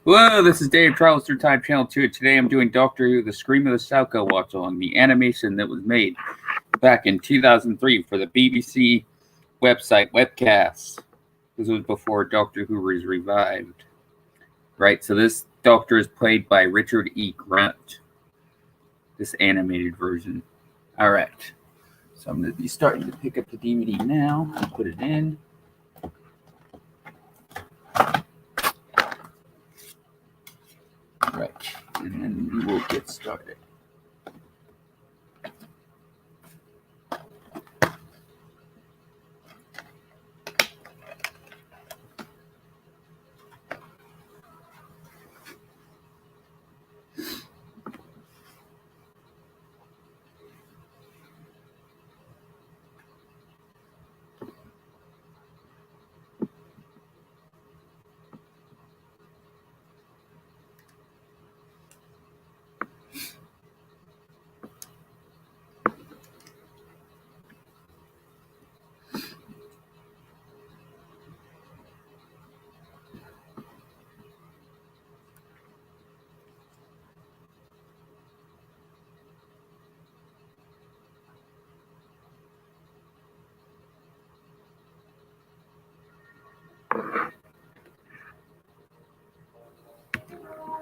Hello, this is Dave Charles through Time Channel 2. Today I'm doing Doctor Who, The Scream of the Shalka watch-along, the animation that was made back in 2003 for the BBC website webcast. This was before Doctor Who was revived. Right, so this Doctor is played by Richard E. Grant, this animated version. Alright, so I'm going to be starting to pick up the DVD now and put it in. Right, and then we will get started.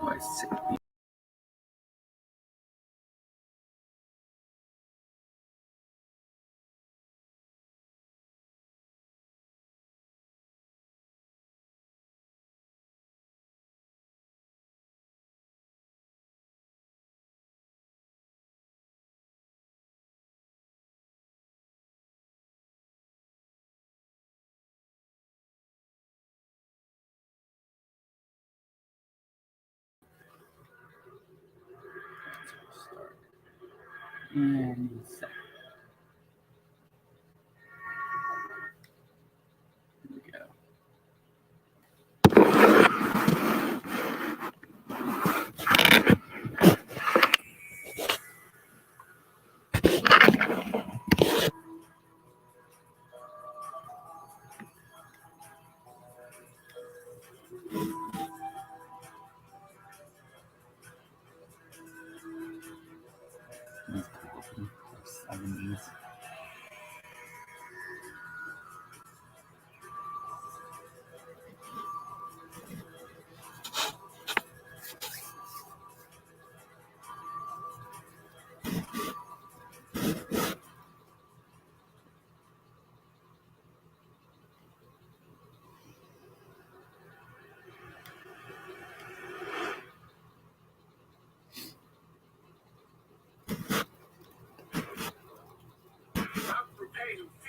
Let's see. And so, here we go.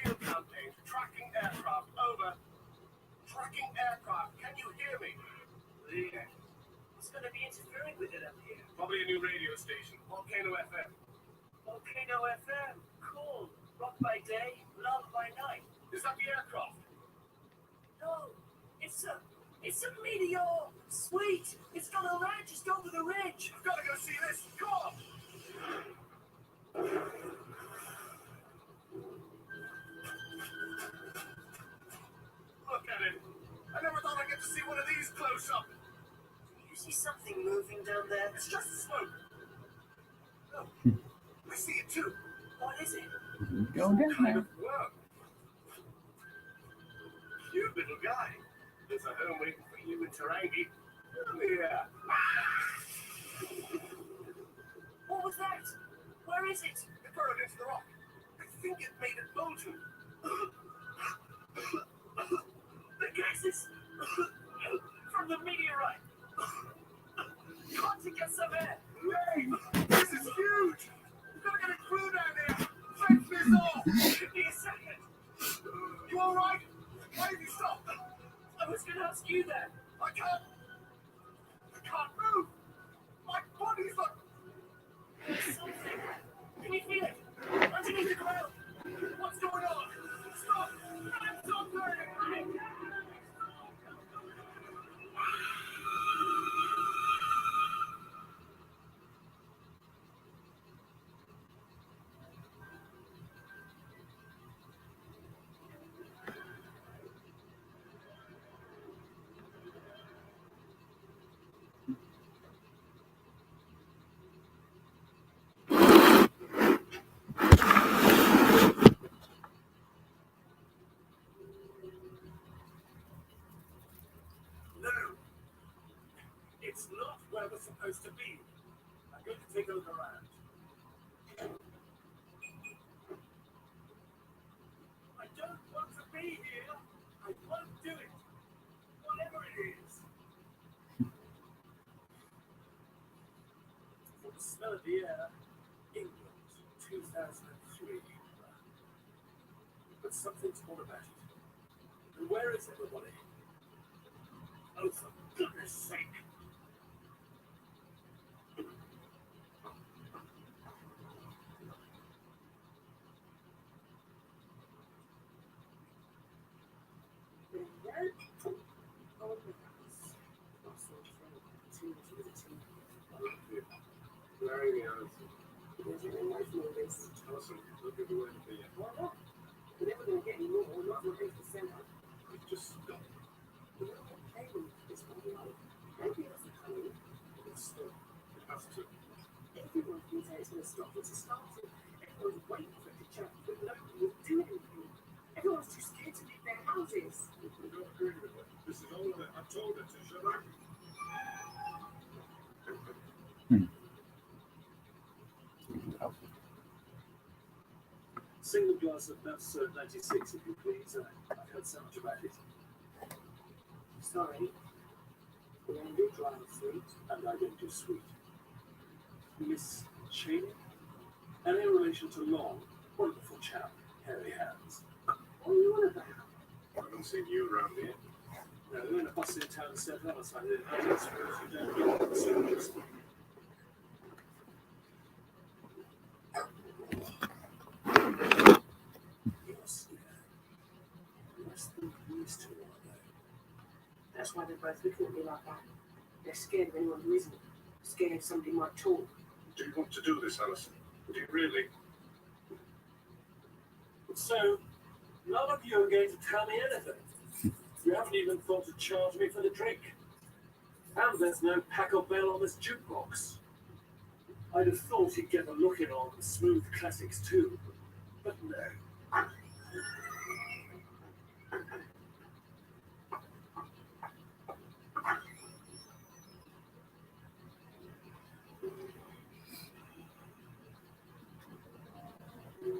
Field campaign. Tracking aircraft. Over. Tracking aircraft. Can you hear me? Yeah. What's going to be interfering with it up here? Probably a new radio station. Volcano FM. Volcano FM. Cool. Rock by day, love by night. Is that the aircraft? No. It's a meteor. Sweet. It's gonna land just over the ridge. I've got to go see this. Come on. Look at it. I never thought I'd get to see one of these close up. You see something moving down there? It's just smoke. Oh, I see it too. What is it? Go down there. Worm. Cute little guy. There's a home waiting for you in Tarangi. Yeah. What was that? Where is it? It burrowed into the rock. I think it made it molten. The gases from the meteorite. Got to get some air. Wait, this is huge. We've got to get a crew down there. Fence this off. Give me a second. You all right? Why did you stop? I was going to ask you that. I can't move. My body's like... There's something. Can you feel it? Underneath the ground. What's going on? Stop. Stop burning. It's not where we're supposed to be. I'm going to take a look around. I don't want to be here. I won't do it. Whatever it is. From the smell of the air, England, 2003. But something's more about it. And where is everybody? Oh, for goodness sake. Larry, Alison, look at the way to be. Why not? We're never going to get any more. We're not going to reach the centre. Just stop. We don't have playing this one life. Nobody else is coming. It's stop. It has to. Everyone thinks that it's going to stop. It's starting. Everyone's waiting for it to change, but nobody will do anything. Everyone's too scared to leave their houses. We don't agree with it. This is all of it. I told her to shut up. Single glass of Nuts 96, if you please. I've heard so much about it. Sorry. We only do dry and sweet. And I don't do sweet. Miss Cheney? And in relation to Long, wonderful chap, hairy hands. What are you on about? I haven't seen you around here. No, they're in a bus in town and set up. I didn't know that's where you don't get soldiers. You're scared. Worse than you used to, aren't they? That's why they're both looking at me like that. They're scared of anyone who isn't. Scared somebody might talk. Do you want to do this, Alison? Do you really? So, none of you are going to tell me anything. You haven't even thought to charge me for the drink. And there's no pack or bell on this jukebox. I'd have thought he'd get a look in on smooth classics too, but no.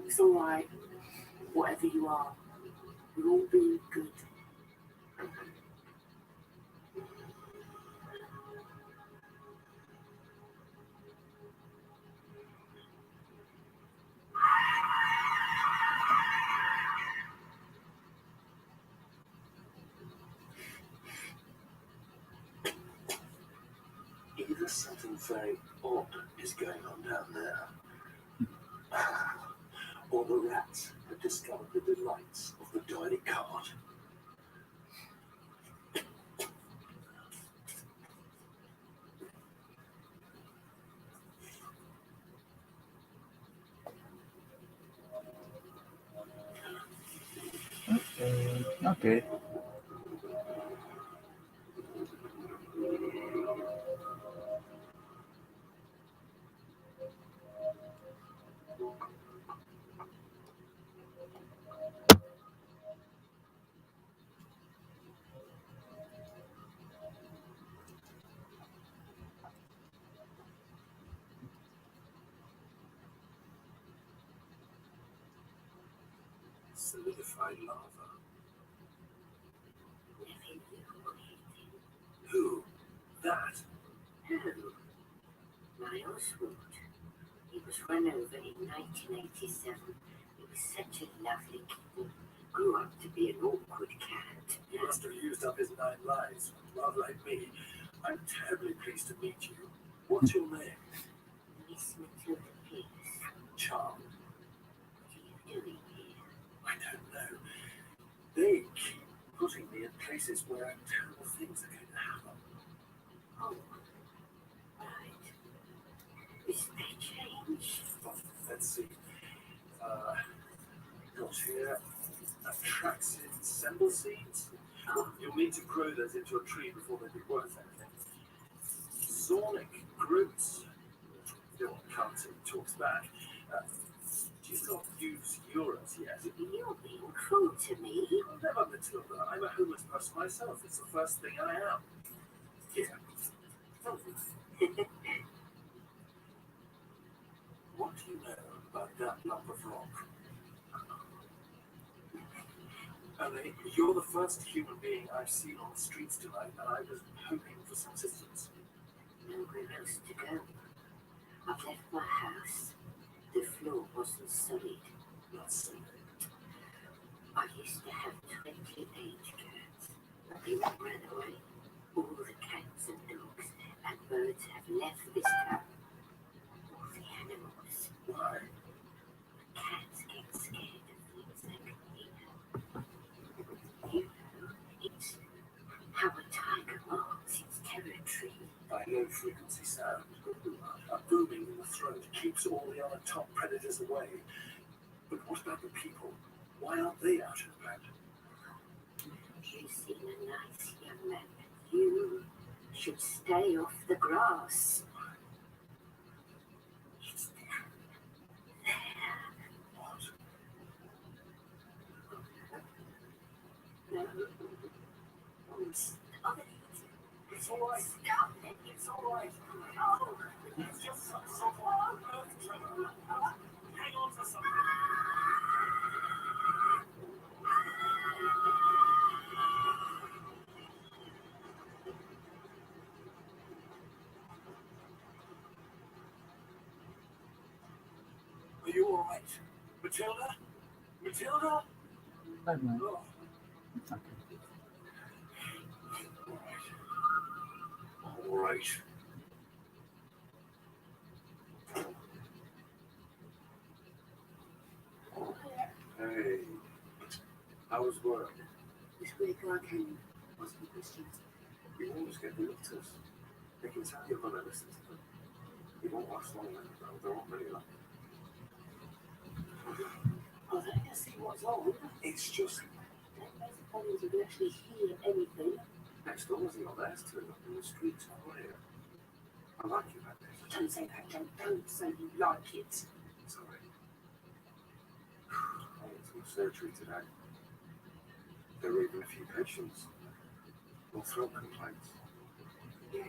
It's all right. Whatever you are, we're all being good. Either something very odd is going on down there, or the rats have discovered the delights of the dining card. Okay. Solidified lava. Who? That? No. My Oswald. He was run over in 1987. He was such a lovely kid. Grew up to be an awkward cat. He must have used up his 9 lives. Rather like me. I'm terribly pleased to meet you. What's your name? Miss Matilda Pierce. Charm. What are you doing here? I don't know. They keep putting me in places where terrible things are going to happen. Oh, right. Is they change? Let's see. Got here. Atraxid semble seeds. You'll need to grow those into a tree before they'll be worth anything. Zornic roots. Still can't see. Talks back. She's not used euros yet. You're being cruel to me. I'll never, Matilda. I'm a homeless person myself. It's the first thing I am. Here. What do you know about that lump of rock? Ellie, you're the first human being I've seen on the streets tonight, and I was hoping for some assistance. Nowhere else to go. I've left my house. The floor wasn't solid. Not solid. I used to have 28 cats, but they all ran away. All the cats and dogs and birds have left this town. All the animals. Why? Cats get scared of things they can hear. You know, it's how a tiger marks its territory. By low frequency sound. A booming in the throat keeps all the other top predators away. But what about the people? Why aren't they out and about? You seem a nice young man. You should stay off the grass. It's there. What? No. Stop it. It's all right. Stop it. It's all right. Oh, it's just some sort of earth tremor. Hang on to something. Are you all right? Matilda? Matilda? I'm not. Oh, It's okay. all right. Hey, how was work? This week I came asking questions. You always get the doctors. They can tell you're going to listen to them. You won't last long then, though. There aren't many left. I was only to see what's on. It's just There's a problem you can actually hear anything. next door isn't got theirs turned up in the streets quiet. I like you like this. Don't say that, Joe. Don't say you like it. Sorry. I went to a surgery today. There were even a few patients. No throat complaints. Yeah,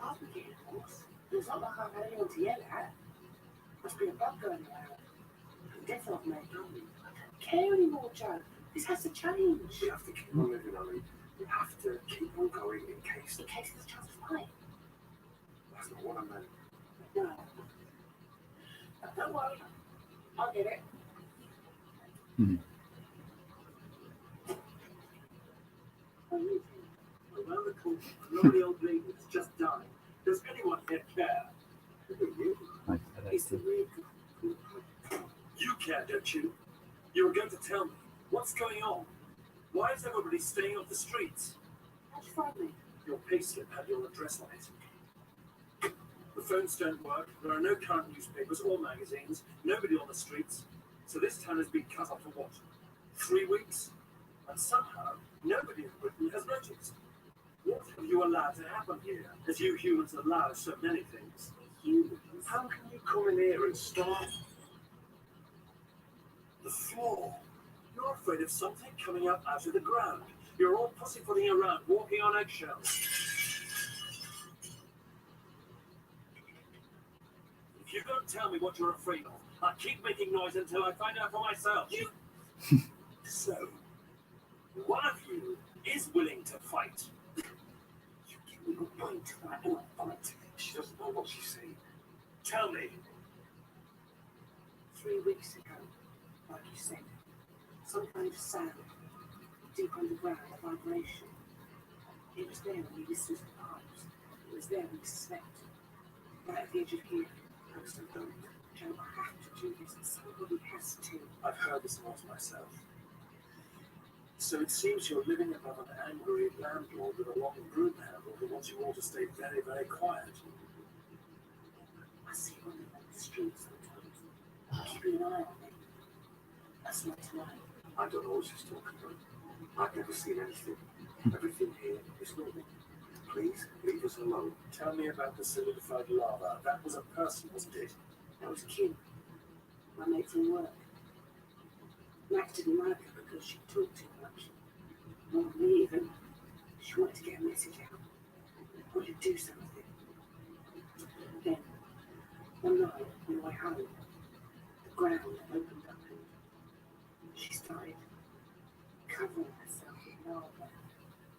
I've been getting hoarse. It's not like I've had anyone to yell at. Must be a bug going around. Death of me. I don't care anymore, Joe. This has to change. We have to keep on living, Ali. We have to keep on going in case. In case there's a chance of fight. That's not what I meant. No. Don't worry. I'll get it. What are you doing? Around the corner, a lovely old lady has just died. Does anyone here care? Who are you? It's the real good. You care, don't you? You were going to tell me. What's going on? Why is everybody staying off the streets? How'd you find me? Your payslip had your address on it. The phones don't work. There are no current newspapers or magazines. Nobody on the streets. So this town has been cut off for what? 3 weeks? And somehow, nobody in Britain has noticed. What have you allowed to happen here? As you humans allow so many things. Humans? How can you come in here and start? The floor. You're afraid of something coming up out of the ground. You're all pussyfooting around, walking on eggshells. If you don't tell me what you're afraid of, I'll keep making noise until I find out for myself. So, one of you is willing to fight. You give me a point to fight and I'll fight. She doesn't know what she's saying. Tell me. 3 weeks ago, like you said, some kind of sound, deep underground, a vibration. It was there when we listened to the pipes. It was there when we slept. Right at the edge of here. Preston, don't. Joe, I have to do this. Somebody has to. I've heard this once myself. So it seems you're living above an angry landlord with a long broom handle who wants you all to stay very, very quiet. I see one on the street sometimes. Keeping an eye on me. That's not tonight. I don't know what she's talking about. I've never seen anything. Everything here is normal. Please, leave us alone. Tell me about the solidified lava. That was a person, wasn't it? That was Kim, my mate from work. Max didn't like her because she talked too much. More than me even. She wanted to get a message out. Wanted to do something.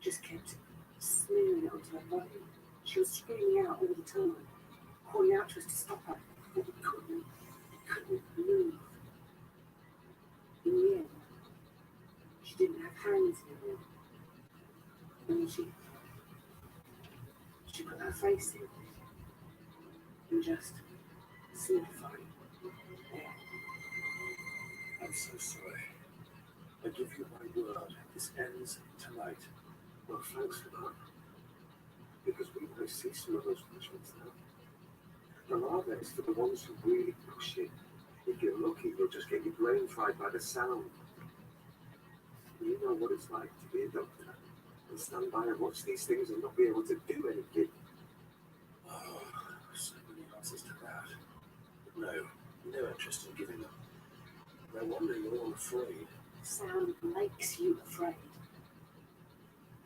just kept smearing it onto her body. She was screaming out all the time, calling out to us to stop her, but we couldn't move. In the end, she didn't have hands anymore. And she put her face in and just solidified there. I'm so sorry. I give you my word. This ends tonight. Well, thanks for that. Because we may see some of those punishments now. The rather is for the ones who really push it. If you're lucky, you'll just get your brain fried by the sound. You know what it's like to be a doctor and stand by and watch these things and not be able to do anything. Oh, so many answers to that. But no interest in giving up. No wonder you're all afraid. Sound makes you afraid.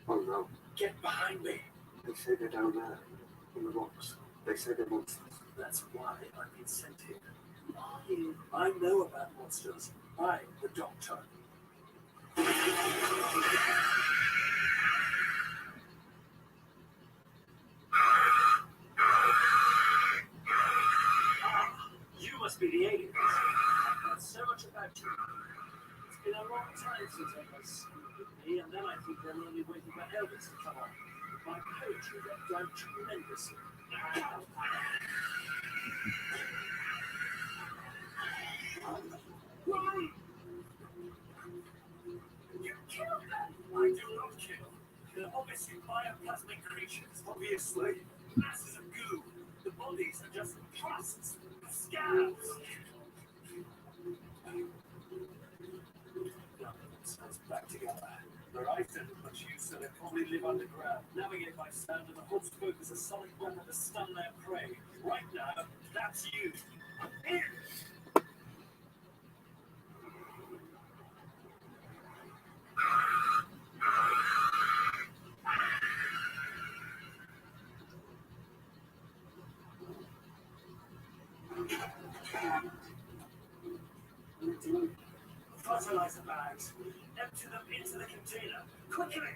Oh no. Get behind me. They say they're down there, in the rocks. They say they're monsters. That's why I've been sent here. Who are you? I know about monsters. I'm the doctor. You must be the aliens. I've heard so much about you. It's been a long time since I was with me, and then I think they're only waiting for Elvis to come on. My poetry got down tremendously. Run! You killed them! I do not kill. They're obviously bioplasmic creatures. Obviously. Masses of goo. The bodies are just crusts, scabs. Sounds back together. Where I said as much use, so they probably live underground. Navigate by sound, and the hot spoke is a solid weapon to stun their prey. Right now, that's you. In! Fertilizer bags. Empty them into the container. Quickly!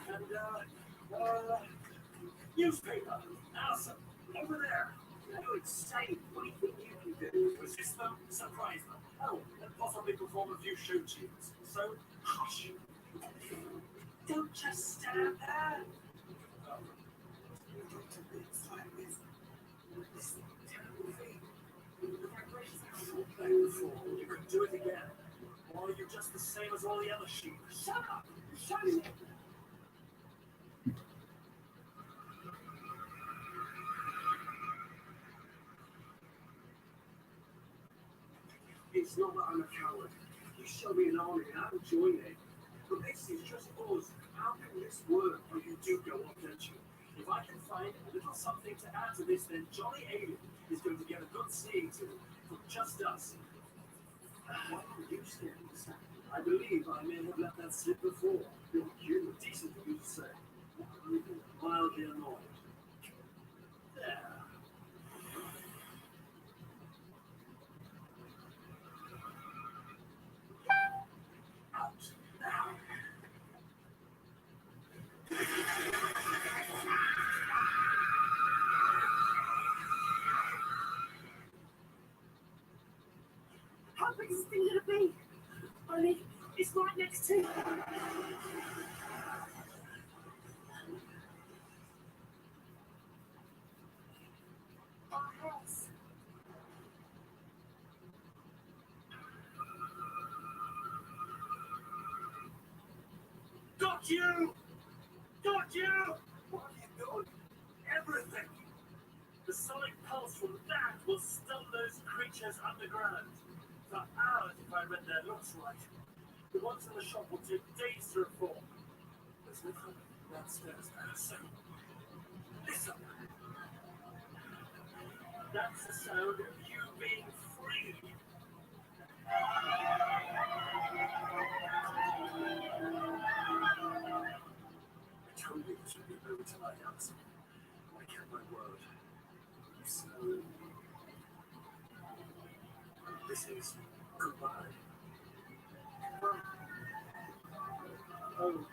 And, newspaper. Allison, over there. You're insane. What do you think you can do? Resist them, surprise them. Oh, and possibly perform a few show tunes. So, hush. Don't just stand there. This terrible thing. The vibrations are so painful. You could do it again. Or you're just the same as all the other sheep. Shut up! Shut it! It's not that I'm a coward. You show me an army and I'll join it. But this is just us. How can this work? Or you do go on, don't you? If I can find a little something to add to this, then Johnny Alien is going to get a good seeing to from just us. Why don't you stand this? I believe I may have let that slip before. You're decent of you to say. Mildly annoyed. There. Out now. How big is this thing gonna be? I mean, it's right next to. Our house. Got you! Got you! What have you done? Everything! The sonic pulse from that will stun those creatures underground. For hours if I read their looks right. The ones in the shop will take days to reform. There's no coming downstairs now, so listen. That's the sound of you being free. I told you this would be over tonight, Allison. I kept my word. So, this is goodbye. Oh.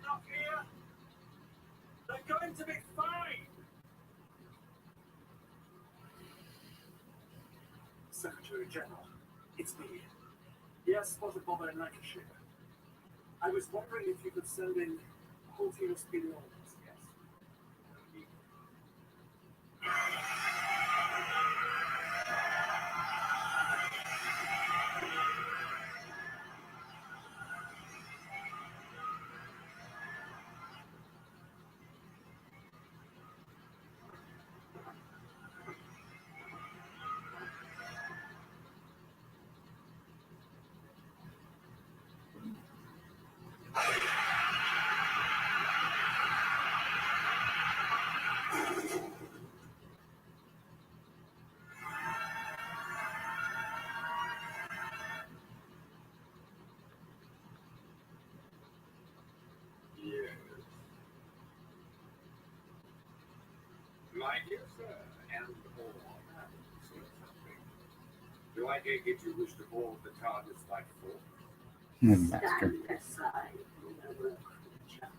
enough here? They're going to be fine. Secretary General, it's me. Yes, spotted bomber in Lancashire. I was wondering if you could send in a whole team of speedy orders. Yes. Yes. My dear sir, and all that, something. Do I take it you wish to board the TARDIS by force? Master. Stand aside, little creature.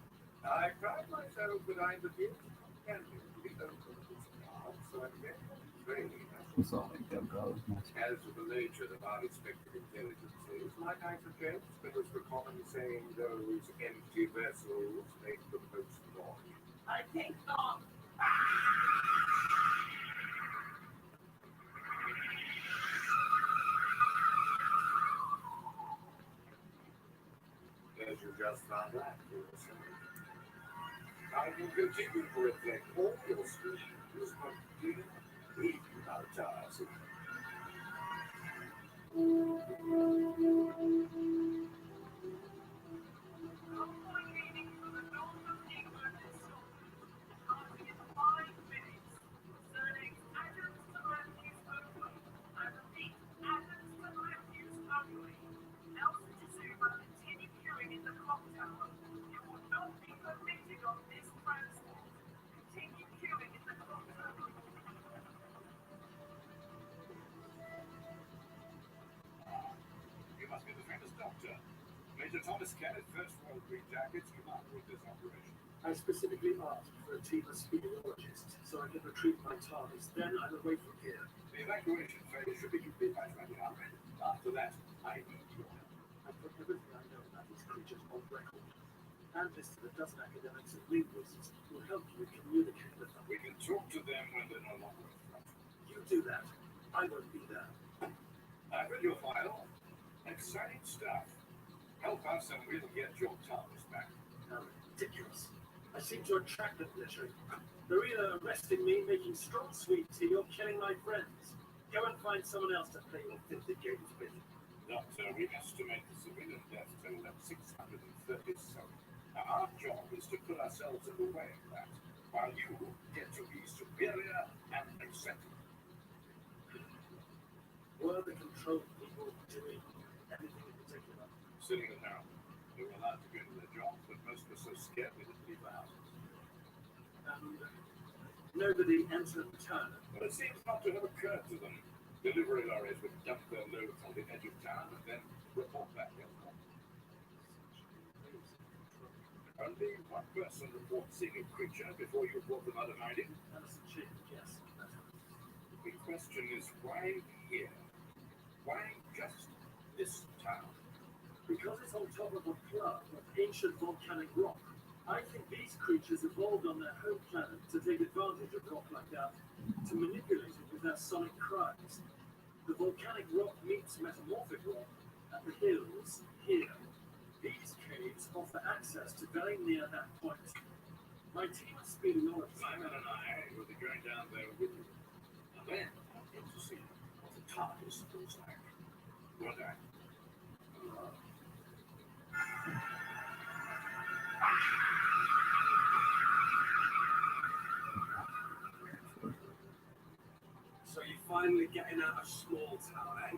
I pride myself that I'm the dearest companion to the local star, so I'm very It's all like that, bro. As to the nature of unexpected intelligences, might I suggest that as the common saying goes, empty vessels make the most noise. I think not. As you just found out, I will continue to reflect all your schemes, but dear, leave you our task. You must be the famous doctor. Major Thomas Kenneth, First World Green Jackets, commander of this operation. I specifically asked for a team of speleologists so I could retrieve my TARDIS. Then I'm away from here. The evacuation phase should be complete by 20 hours. After that, I need your help. I put everything I know about these creatures on record. And listed a dozen academics and linguists who will help you communicate with them. We can talk to them when they're no longer a threat. You do that. I won't be there. I've read your file. Exciting stuff. Help us and we'll get your TARDIS back. How ridiculous. I seem to attract them, literally. They're either arresting me, making strong sweet tea, or killing my friends. Go and find someone else to play your filthy games with. Doctor, we estimate the civilian death toll at 637. Now, our job is to put ourselves in the way of that, while you get to be superior and acceptable. What are the control people doing? Anything in particular? Sitting at home. They were allowed to go to their jobs, but most were so scared they didn't leave the houses. And nobody entered the town. But it seems not to have occurred to them. Delivery lorries would dump their loads on the edge of town and then report back elsewhere. Only one person reports seeing a creature before you brought them out of hiding. Alison Chick, yes. The question is, why here? Why just this town? Because it's on top of a plug of ancient volcanic rock. I think these creatures evolved on their home planet to take advantage of rock like that, to manipulate it with their sonic cries. The volcanic rock meets metamorphic rock at the hills here. These caves offer access to very near that point. My team of speleologists Simon and I will be going down there with you. And then I'll get to see what the TARDIS looks like. Will I? So you're finally getting out of small town, eh?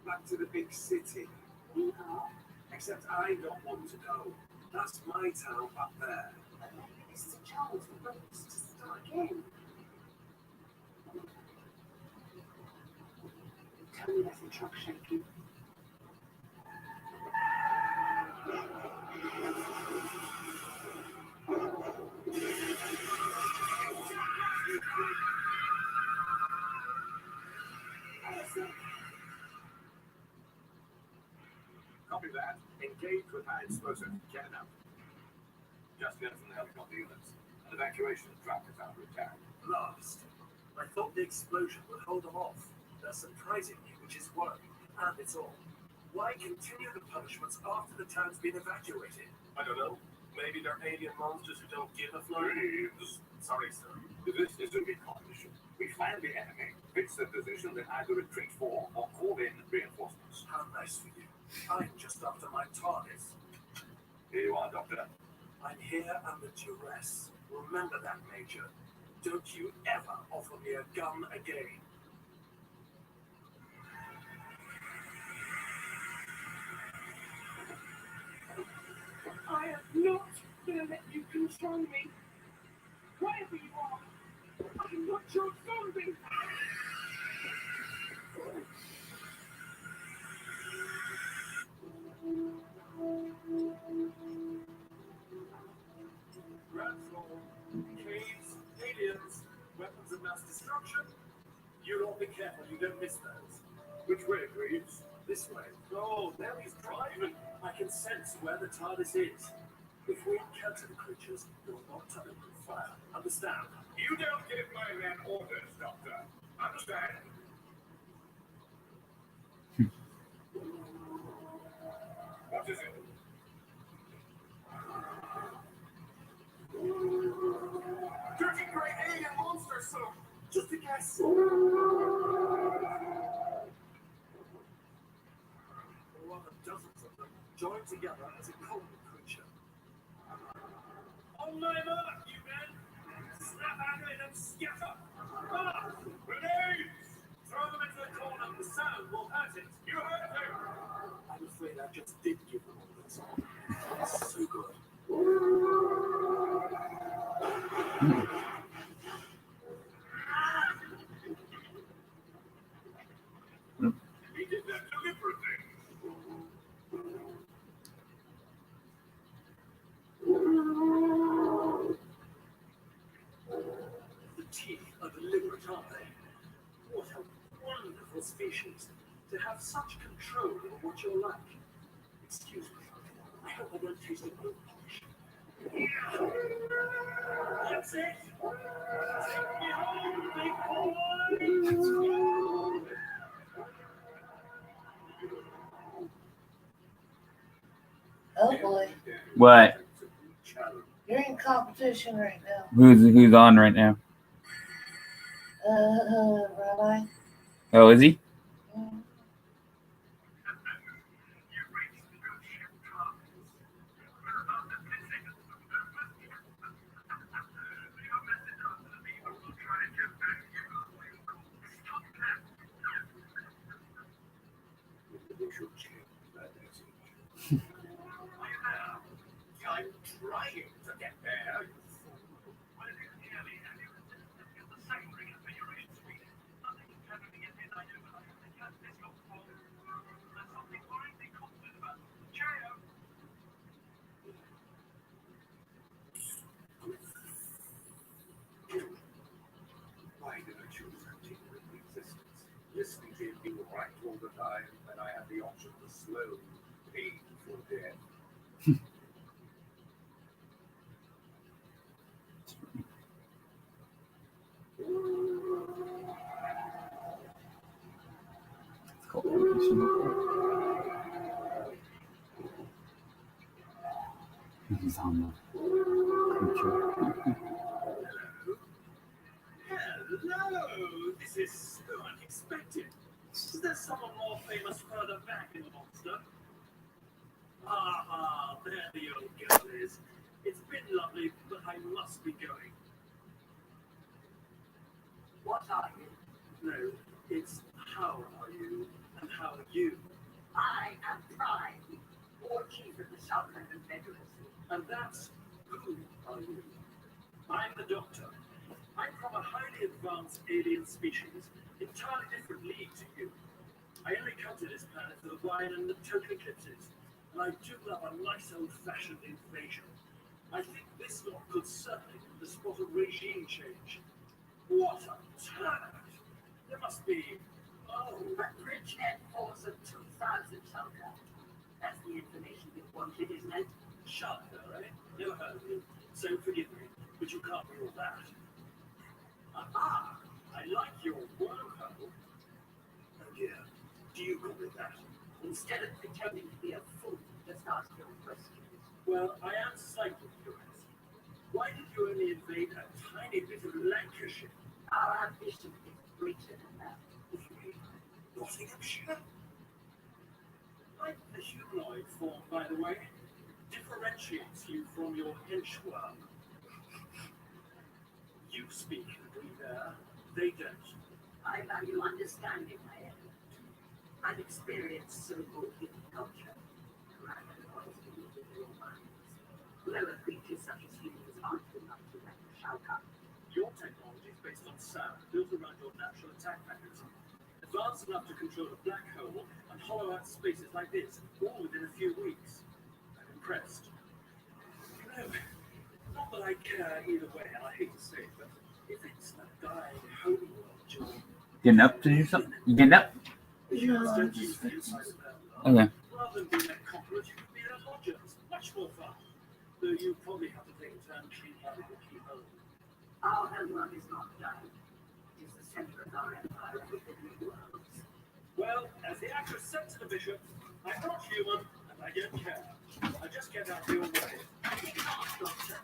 Back to the big city. We are. Except I don't want to go. That's my town back there. But maybe this is a chance for us to start again. Tell me that's a truck shaking. Copy that. Engage with high explosive. Get it up. Just in from the helicopter units. An evacuation truck is under attack. Blast. I thought the explosion would hold them off. They're surprising me, which is worrying. And it's all. Why continue the punishments after the town's been evacuated? I don't know. Maybe they're alien monsters who don't give a flying. Sorry, sir. This is a recon mission. We find the enemy, fix the position, then either retreat for or call in reinforcements. How nice for you. I'm just after my TARDIS. Here you are, Doctor. I'm here under duress. Remember that, Major. Don't you ever offer me a gun again. I am not going to let you control me. Whatever you are, I'm not your zombie. Ground floor, caves, aliens, weapons of mass destruction. You all be careful you don't miss those. Which way, Reeves? This way. Oh, there he's driving. I can sense where the TARDIS is. If we encounter the creatures, you're not to open fire. Understand? You don't give my men orders, Doctor. Understand? What is it? Dirty grey alien monster, sir. Just a guess. One of dozens of them joined together as a common creature. On my mark, you men! Snap out of it and scatter! Ah! Grenades! Throw them into the corner. The sound will hurt it. You heard him! I'm afraid I just did give them all this. It's so good. He did that deliberately. The teeth are deliberate, aren't they? What a wonderful species to have such control over what you're like. Excuse me. I hope I don't taste of boot polish. That's it. Take me home, big boy. Oh boy, What? you're in competition right now. Who's on right now? Rabbi. Oh, is he? Mm. We should change that message. I'm trying to get there. Why did I choose continuing existence? Listening to you being right all the time, and I had the option of slow, painful death. It's called Vacation Report. He's on the creature. Hello! This is so unexpected. Is there someone more famous further back in the monster? Ah, there the old girl is. It's been lovely, but I must be going. What are you? No, it's how are you, and how are you? I am Prime, or Chief of the Shalka Confederacy. And that's who are you? I'm the Doctor. I'm from a highly advanced alien species, entirely different league to you. I only come to this planet for the wine and the total eclipses, and I do love a nice old-fashioned invasion. I think this lot could certainly be the spot of regime change. What a turnout! There must be, oh, the bridgehead force of 2,000 Shalka. That's the information you wanted, isn't it? Shalka, right? Never heard of it. So forgive me, but you can't be all that. Aha! I like your wormhole. Oh dear. Do you call it that? Instead of pretending to be a fool, just ask your questions. Well, I am slightly curious. Why did you only invade a tiny bit of Lancashire? Our ambition is greater than that. Nottinghamshire? Like the humanoid form, by the way, differentiates you from your henchworm. You speak and breathe air, they don't. I value understanding my element. I've experienced so-called human culture. Recognize individual minds. Lower creatures such as humans aren't enough to wreck the Shalka. Your technology is based on sound, built around your natural attack mechanism. Advanced enough to control a black hole and hollow out spaces like this, all within a few weeks. I'm impressed. You know, not that I care either way, and I hate to say it, but if it's a dying homeworld, John, Getting up to do something? You getting up? humans don't use the inside of their love. Okay. Rather than being a cockroach, you could be a lodger. It's much more fun. Though you probably have to take a turn cleaning out your keyhole. Our homework is not done. It is the center of our empire with the new worlds. Well, as the actress said to the bishop, I'm not human, and I don't care. I just get out of your way. You can't, Doctor.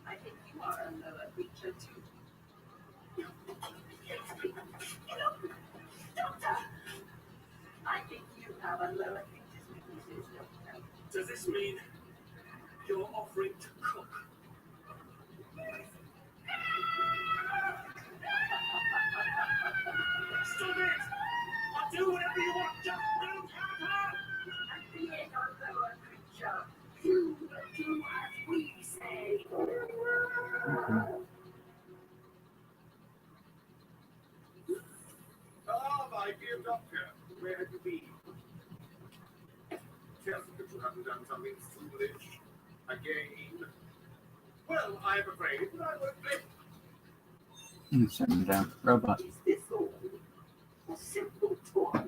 I think you are a lower creature too. Doctor! I think you have a lower creature's weaknesses, Doctor. Does this mean you're offering to cook? Stop it! I'll do whatever you want, just don't hurt her! And being a lower creature, you do as we say. Ah, my dear doctor, where have you been? Tell me that you haven't done something foolish again. Well, I'm afraid that I won't blame. Shut him down. Robot. Is this all? A simple toy?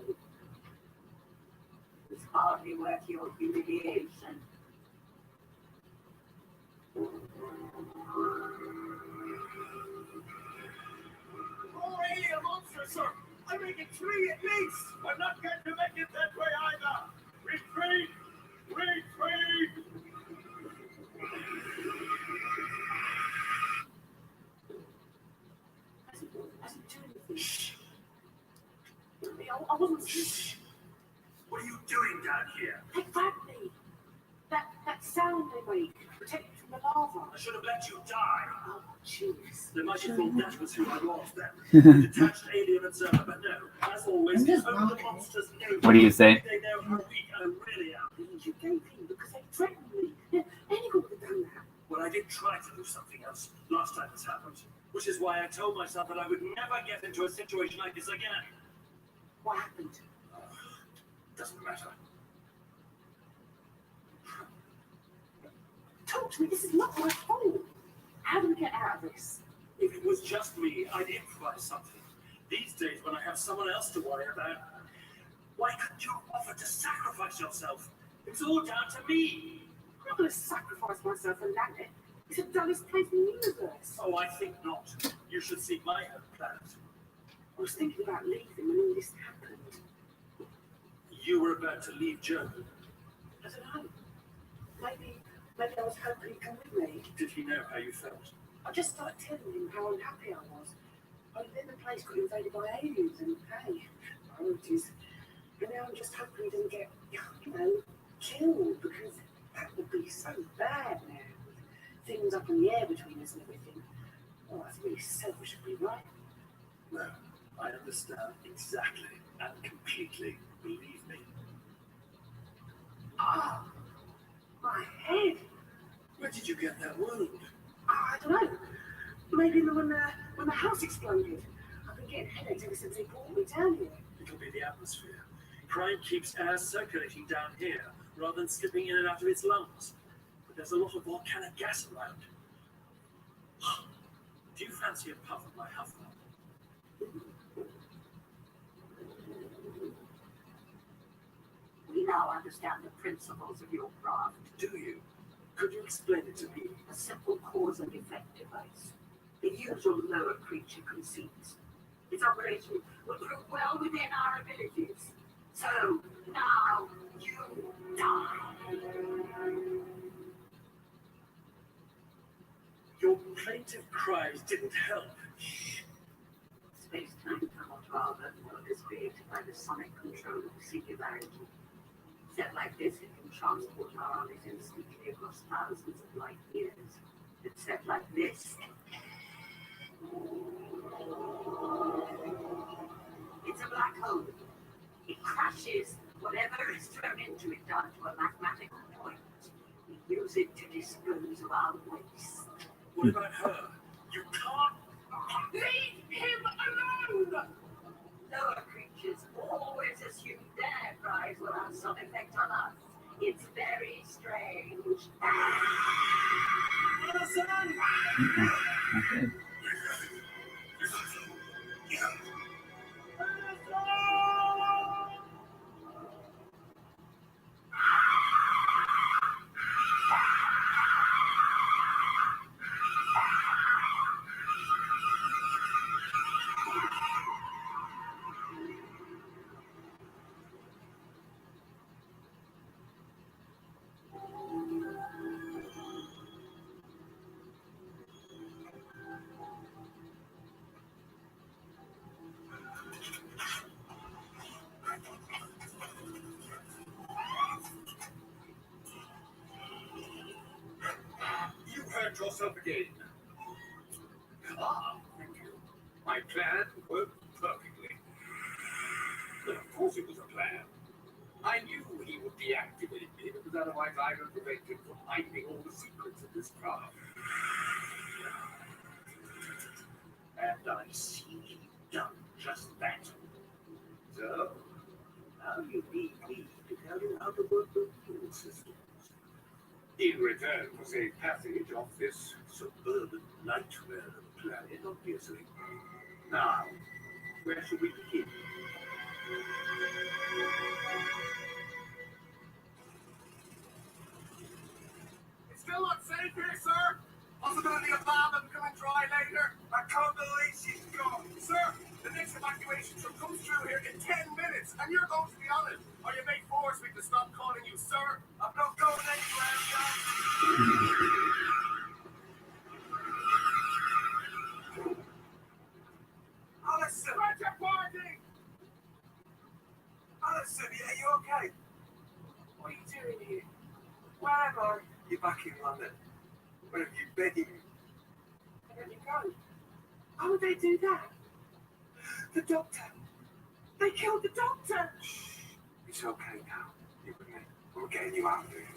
It's hardly worth your humiliation. Already a monster, sir! I'm making 3 at least! I'm not going to make it that way either! Retreat! Retreat! I didn't do anything. Shh. I wasn't. Shh! What are you doing down here? They grabbed me. That sound they made protected from the lava. I should have let you die. Oh, jeez. They might have thought that was who I was then. Detached alien observer, but no. As always, I'm just only the mocking. monsters know. What do you say? They know how weak I really am. You gave in because they threatened me. Yeah, anyone would have done that. Well, I did try to do something else last time this happened, which is why I told myself that I would never get into a situation like this again. What happened? Doesn't matter. Talk to me. This is not my fault. How do we get out of this? If it was just me, I'd improvise something. These days, when I have someone else to worry about, why couldn't you offer to sacrifice yourself? It's all down to me. I'm not going to sacrifice myself for Lanet. It's the dullest place in the universe. Oh, I think not. You should see my own planet. I was thinking about leaving when all this happened. You were about to leave Joe. I don't know. Maybe I was hoping he'd come with me. Did he know how you felt? I just started telling him how unhappy I was. Then the place got invaded by aliens and, hey, priorities. And now I'm just hoping he doesn't get, killed, because that would be so bad now. With things up in the air between us and everything. Oh, that's really selfish of me, right? Well, I understand exactly and completely. Believe me. Ah, my head. Where did you get that wound? I don't know. Maybe when the house exploded. I've been getting headaches ever since they brought me down here. It'll be the atmosphere. Crime keeps air circulating down here rather than slipping in and out of its lungs. But there's a lot of volcanic gas around. Do you fancy a puff of my huff? understand the principles of your craft. Do you? Could you explain it to me? A simple cause and effect device. The usual lower creature conceits. Its operation will prove well within our abilities. So, now, you die. Your plaintive cries didn't help. Space-time cannot rather is created by the sonic control of singularity. Set like this, it can transport our armies instantly across thousands of light years. It's set like this. It's a black hole. It crashes whatever is thrown into it down to a mathematical point. We use it to dispose of our waste. What about her? You can't. Leave him alone! Lower creatures always assume their cries will have some effect on us. It's very strange. Okay. You hurt yourself again. Ah, thank you. My plan worked perfectly. But of course it was a plan. I knew he would deactivate me because otherwise I would prevent him from hiding all the secrets of this craft. And I see he's done just that. So, now you need me to tell you how to work the fuel systems. In return for safe passage off this suburban nightmare of a planet, obviously. Now, where should we begin? It's still not safe here, sir. Possibility of lava becoming dry later. I can't believe she's gone. Sir, the next evacuation truck comes through here in 10 minutes, and you're going to be on it. Or you may force me to stop calling you sir. I'm not going anywhere, guys. Alison! Where's your party? Alison, are you okay? What are you doing here? Where am I? You're back in London. Where have you been? Where did you go? How would they do that? The doctor. They killed the doctor. Shh. It's okay now. You and me. We're getting you out of here.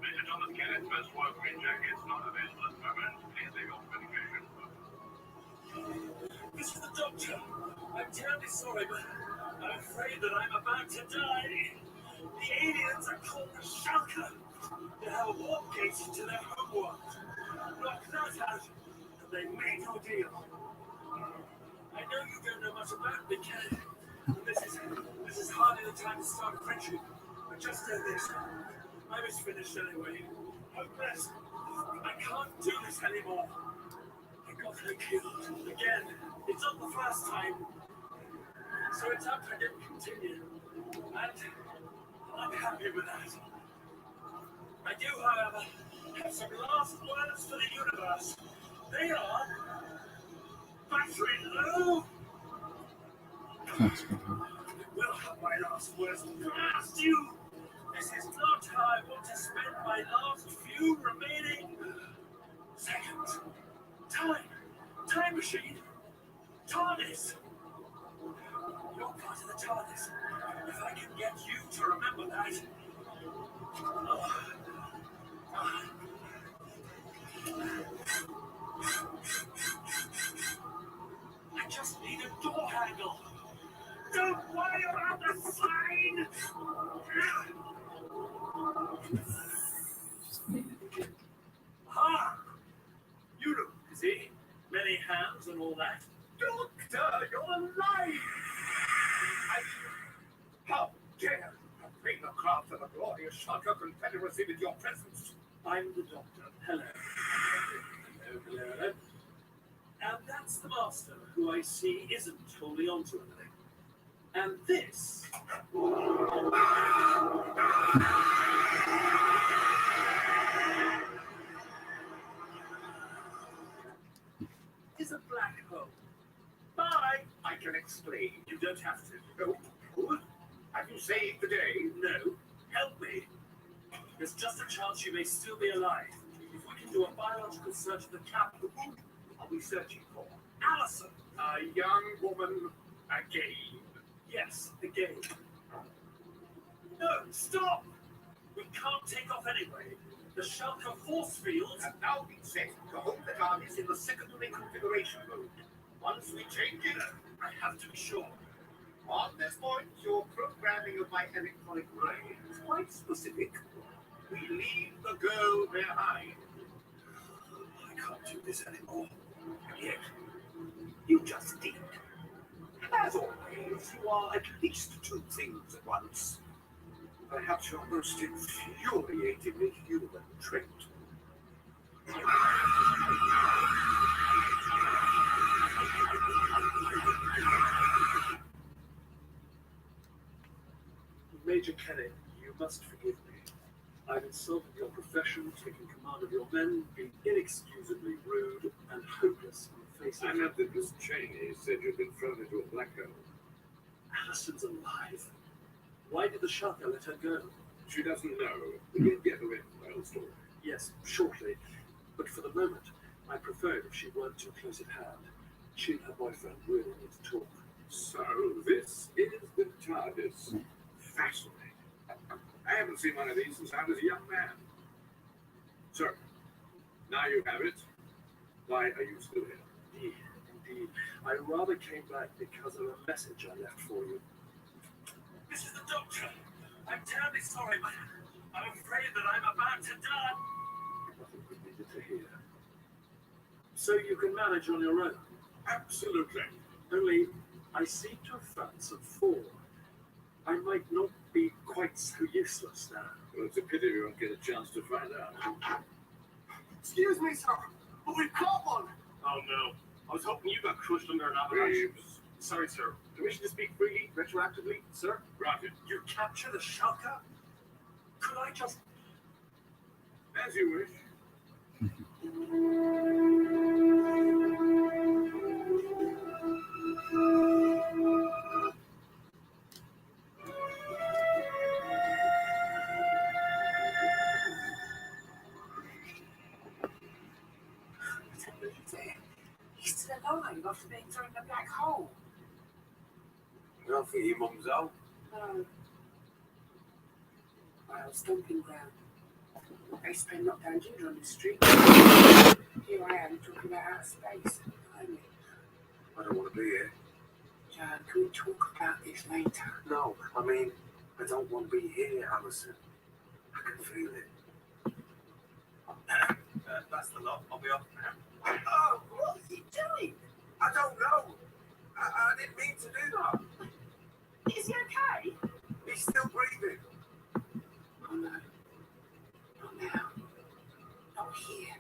Mr. Thomas Kenneth, first floor green jackets not available at the moment. Please leave your medication. This is the doctor. I'm terribly sorry, but I'm afraid that I'm about to die. The aliens are called the Shalka. They have a warp gate to their homeworld. Block that out, and they make no deal. I know you don't know much about me, Ken. This is hardly the time to start a friendship. But just know this. I was finished anyway. Hopeless. I can't do this anymore. I got her killed. Again. It's not the first time. So it's up I didn't continue. And I'm happy with that. I do, however, have some last words for the universe. They are battery low. I will have my last words past you. This is not how I want to spend my last few remaining seconds. Time machine. TARDIS. You're part of the TARDIS. If I can get you to remember that. I just need a door handle. Don't worry about the sign. and all that. Doctor, you're alive! How dare you bring the craft of the glorious Shalka Confederacy with your presence? I'm the doctor. Hello. Hello. And that's the master, who I see isn't wholly onto anything. And this is a black hole. Bye. I can explain. You don't have to. No. Have you saved the day? No. Help me. There's just a chance you may still be alive. If we can do a biological search of the capital, who are we searching for? Allison. A young woman again. Yes, again. No, stop! We can't take off anyway. The Shalka force field has now been set to hold the targets in the secondary configuration mode. Once we change it, I have to be sure. On this point, your programming of my electronic brain is quite specific. We leave the girl behind. I can't do this anymore. And yet, you just did. As always, you are at least two things at once. Perhaps your most infuriatingly human trait. Major Kelly, you must forgive me. I've insulted your profession, taken command of your men, been inexcusably rude and hopeless on the face of I heard that Miss Cheney said you'd been thrown into a black hole. Allison's alive. Why did the Shalka let her go? She doesn't know. We'll get her in the whole story. Yes, shortly. But for the moment, I prefer it if she weren't too close at hand. She and her boyfriend really need to talk. So, this is the TARDIS. Fascinating. I haven't seen one of these since I was a young man. So, now you have it. Why are you still here? Indeed. I rather came back because of a message I left for you. This is the doctor. I'm terribly sorry, but I'm afraid that I'm about to die. Nothing we needed to hear. So you can manage on your own? Absolutely. Only, I seem to have found some form. I might not be quite so useless now. Well, it's a pity we won't get a chance to find out. Excuse me, sir, but we've caught one. Oh no. I was hoping you got crushed under an avalanche. Reeves. Sorry, sir. Permission to speak freely, retroactively, sir? Granted. You capture the Shalka? Could I just... As you wish. To believe it. He's still alive after being thrown in a black hole. I don't think your mum's out. No. My old stomping ground. They spend knockdown ginger on the street. Here I am talking about outer space. I don't want to be here. John, can we talk about this later? No, I mean, I don't want to be here, Alison. I can feel it. That's the lot. I'll be off now. Oh, what is he doing? I don't know. I didn't mean to do that. Is he okay? He's still breathing. Oh no. Not now. Not here.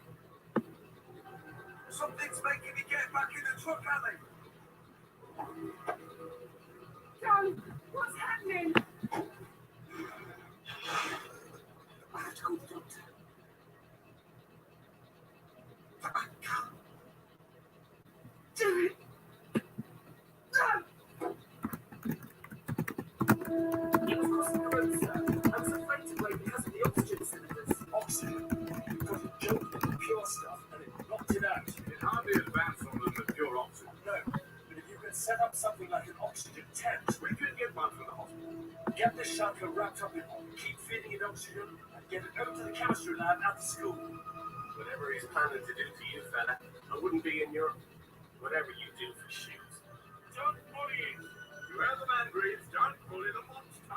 Something's making me get back in the truck, Ali. John, what's happening? I have to call the doctor. But I can't do it. It was crossing the road, sir. I was afraid to brake because of the oxygen cylinders. Oxygen. Got a jolt of the pure stuff and it knocked it out. It hardly advanced on them with pure oxygen. No, but if you can set up something like an oxygen tent, We could get one from the hospital. get the Shalka wrapped up in one, keep feeding it oxygen, and get it over to the chemistry lab at the school. Whatever he's planning to do to you, fella, I wouldn't be in your... whatever you do for shoes. Don't bully it. You heard the man, Graves. Don't bully the monster.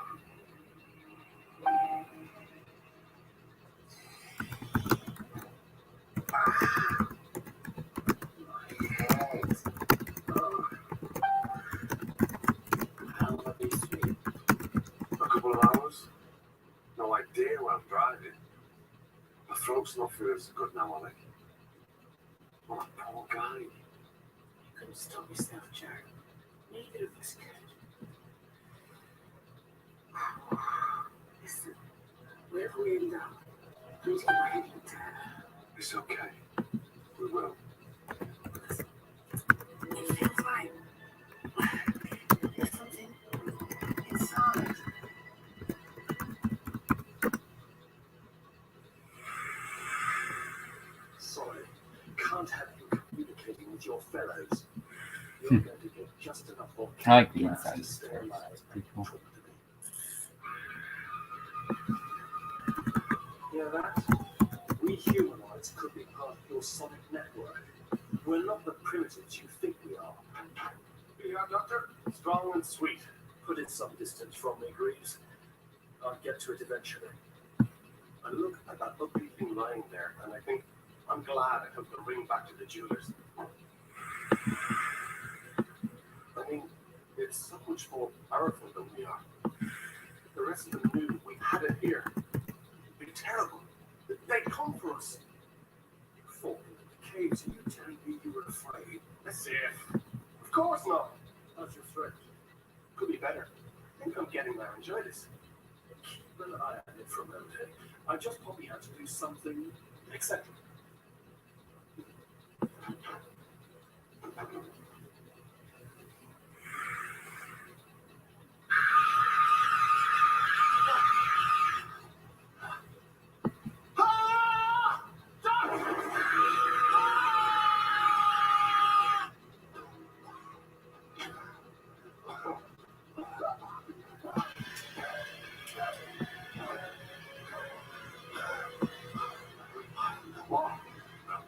My head. dear while I'm driving. My throat's not feeling so good now, Ollie. Oh, that poor guy. You couldn't stop yourself, Joe. Neither of us could. Listen, wherever we end up, please keep my head in down. It's okay. We will. It feels like there's something inside. Sorry, can't have you communicating with your fellows. You're going to get just enough I like the gas inside to of stay the alive It's pretty cool. and talk to me. Hear that? We humanoids could be part of your sonic network. We're not the primitives you think we are. Yeah, Doctor? Strong and sweet. Put it some distance from me, Greaves. I'll get to it eventually. I look at that ugly thing lying there, and I think I'm glad I took the ring back to the jewelers. I mean, it's so much more powerful than we are. If the rest of them knew we had it here, it'd be terrible. They'd come for us. You fought into the caves, and you telling me you were afraid? That's it. Of course not. How's your threat? Could be better. I think I'm getting laryngitis. Keep an eye on it for a moment. I just probably had to do something eccentric.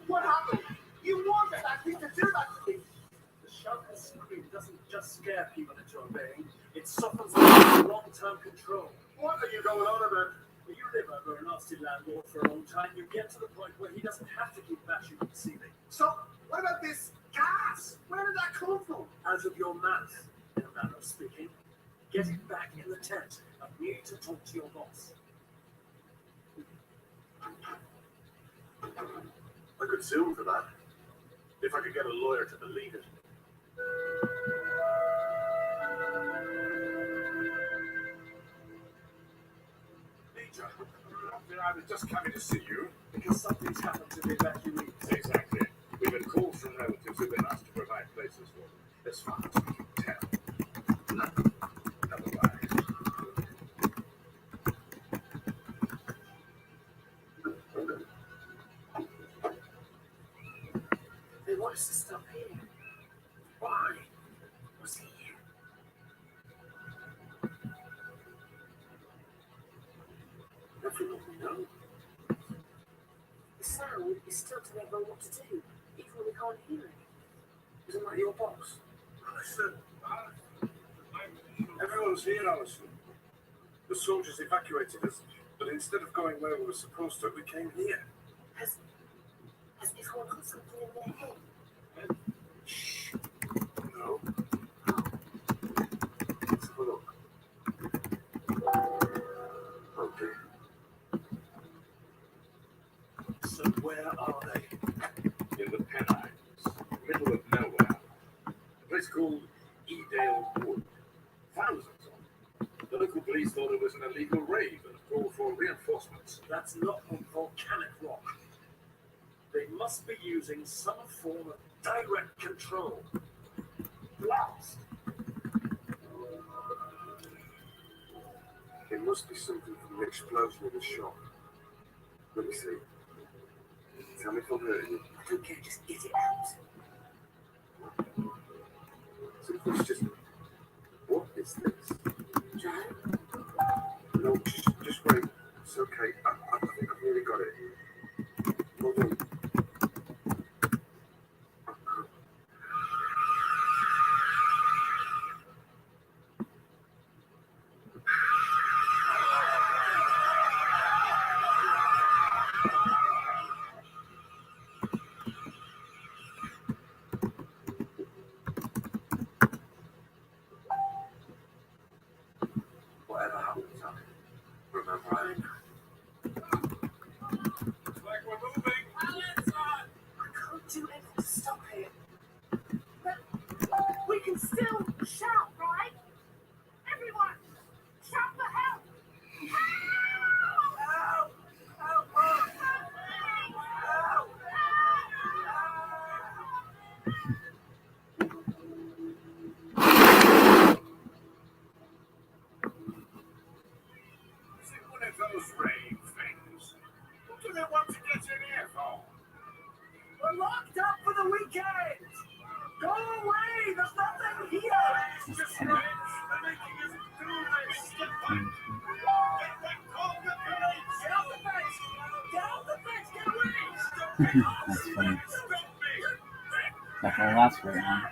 What happened? You wanted that thing to do that to me. The Shalka scream doesn't just scare people into obeying, it softens them into long-term control. What are you going on about? When you live over a nasty landlord for a long time, you get to the point where he doesn't have to keep bashing you deceiving. So, what about this gas? Where did that come from? Out of your mouth, in a manner of speaking. Get it back in the tent. I need to talk to your boss. I could sue him for that. If I could get a lawyer to believe it. Major, I was just coming to see you. Because something's happened to the evacuees. Exactly. We've been called from relatives who've been asked to provide places for them. As far as we can tell. Nothing. Otherwise. They want us to stop here. Why? Was he here? Everyone we know. The sound is still telling everyone what to do, even when we can't hear it. Isn't that your boss? Alison. Everyone's here, Alison. The soldiers evacuated us, but instead of going where we were supposed to, we came here. Has everyone got something in their head? Shh. No. Let's have a look. Okay. So where are they? In the Pennines, middle of nowhere. A place called Edale Wood. Thousands of them. The local police thought it was an illegal raid and called for reinforcements. That's not on volcanic rock. They must be using some form of direct control. Blast! It must be something from the explosion in the shop. Let me see. Tell me if I'm hurting you. I don't care, just get it out. Something's just. What is this? Joe? No, just wait. It's okay. I think I've really got it. Hold on. Whatever happens, remember, those rave things? What do they want to get in here for? We're locked up for the weekend. Go away. There's nothing here. It's just rich. They're making us do this. Get back on the police. Get off the fence. Get off the fence. Get away. Stop me. That's funny. Stop me. Not gonna last very long.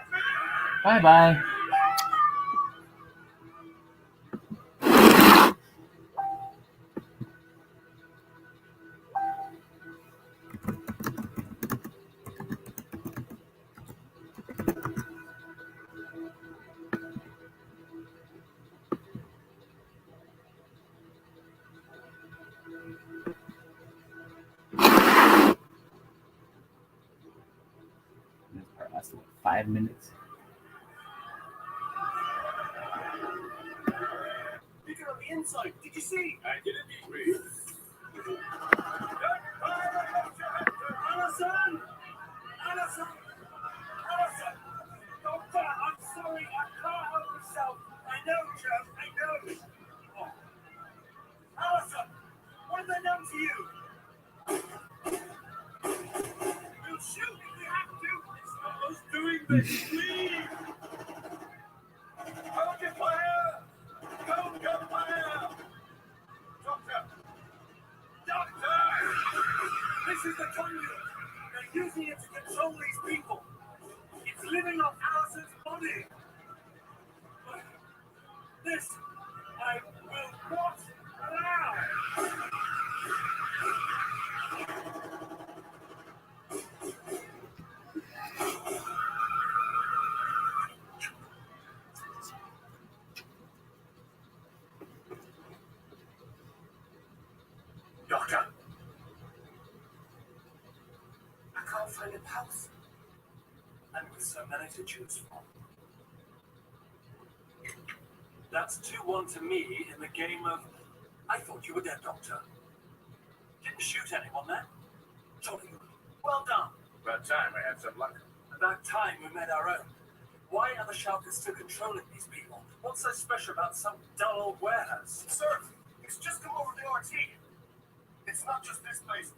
Bye bye. This part lasted 5 minutes. Bigger on the inside. Did you see? I didn't agree. Alison. Alison. Alison. Doctor, I'm sorry. I can't help myself. I know, Joe. I know. Oh. Alison, what have they done to you? We'll shoot if we have to. It's not us doing this. Please. Hold fire. Hold fire. Doctor! Doctor! This is the conduit. They're using it to control these people. It's living off Alison's body. This I will not allow. Doctor. I can't find a pulse. And with so many to choose from. That's 2-1 to me in the game of I thought you were dead, Doctor. Didn't shoot anyone there. Jolly good. Well done. About time I had some luck. About time we made our own. Why are the Shalkas still controlling these people? What's so special about some dull old warehouse? Sir, it's just come over the RT. It's not just this place.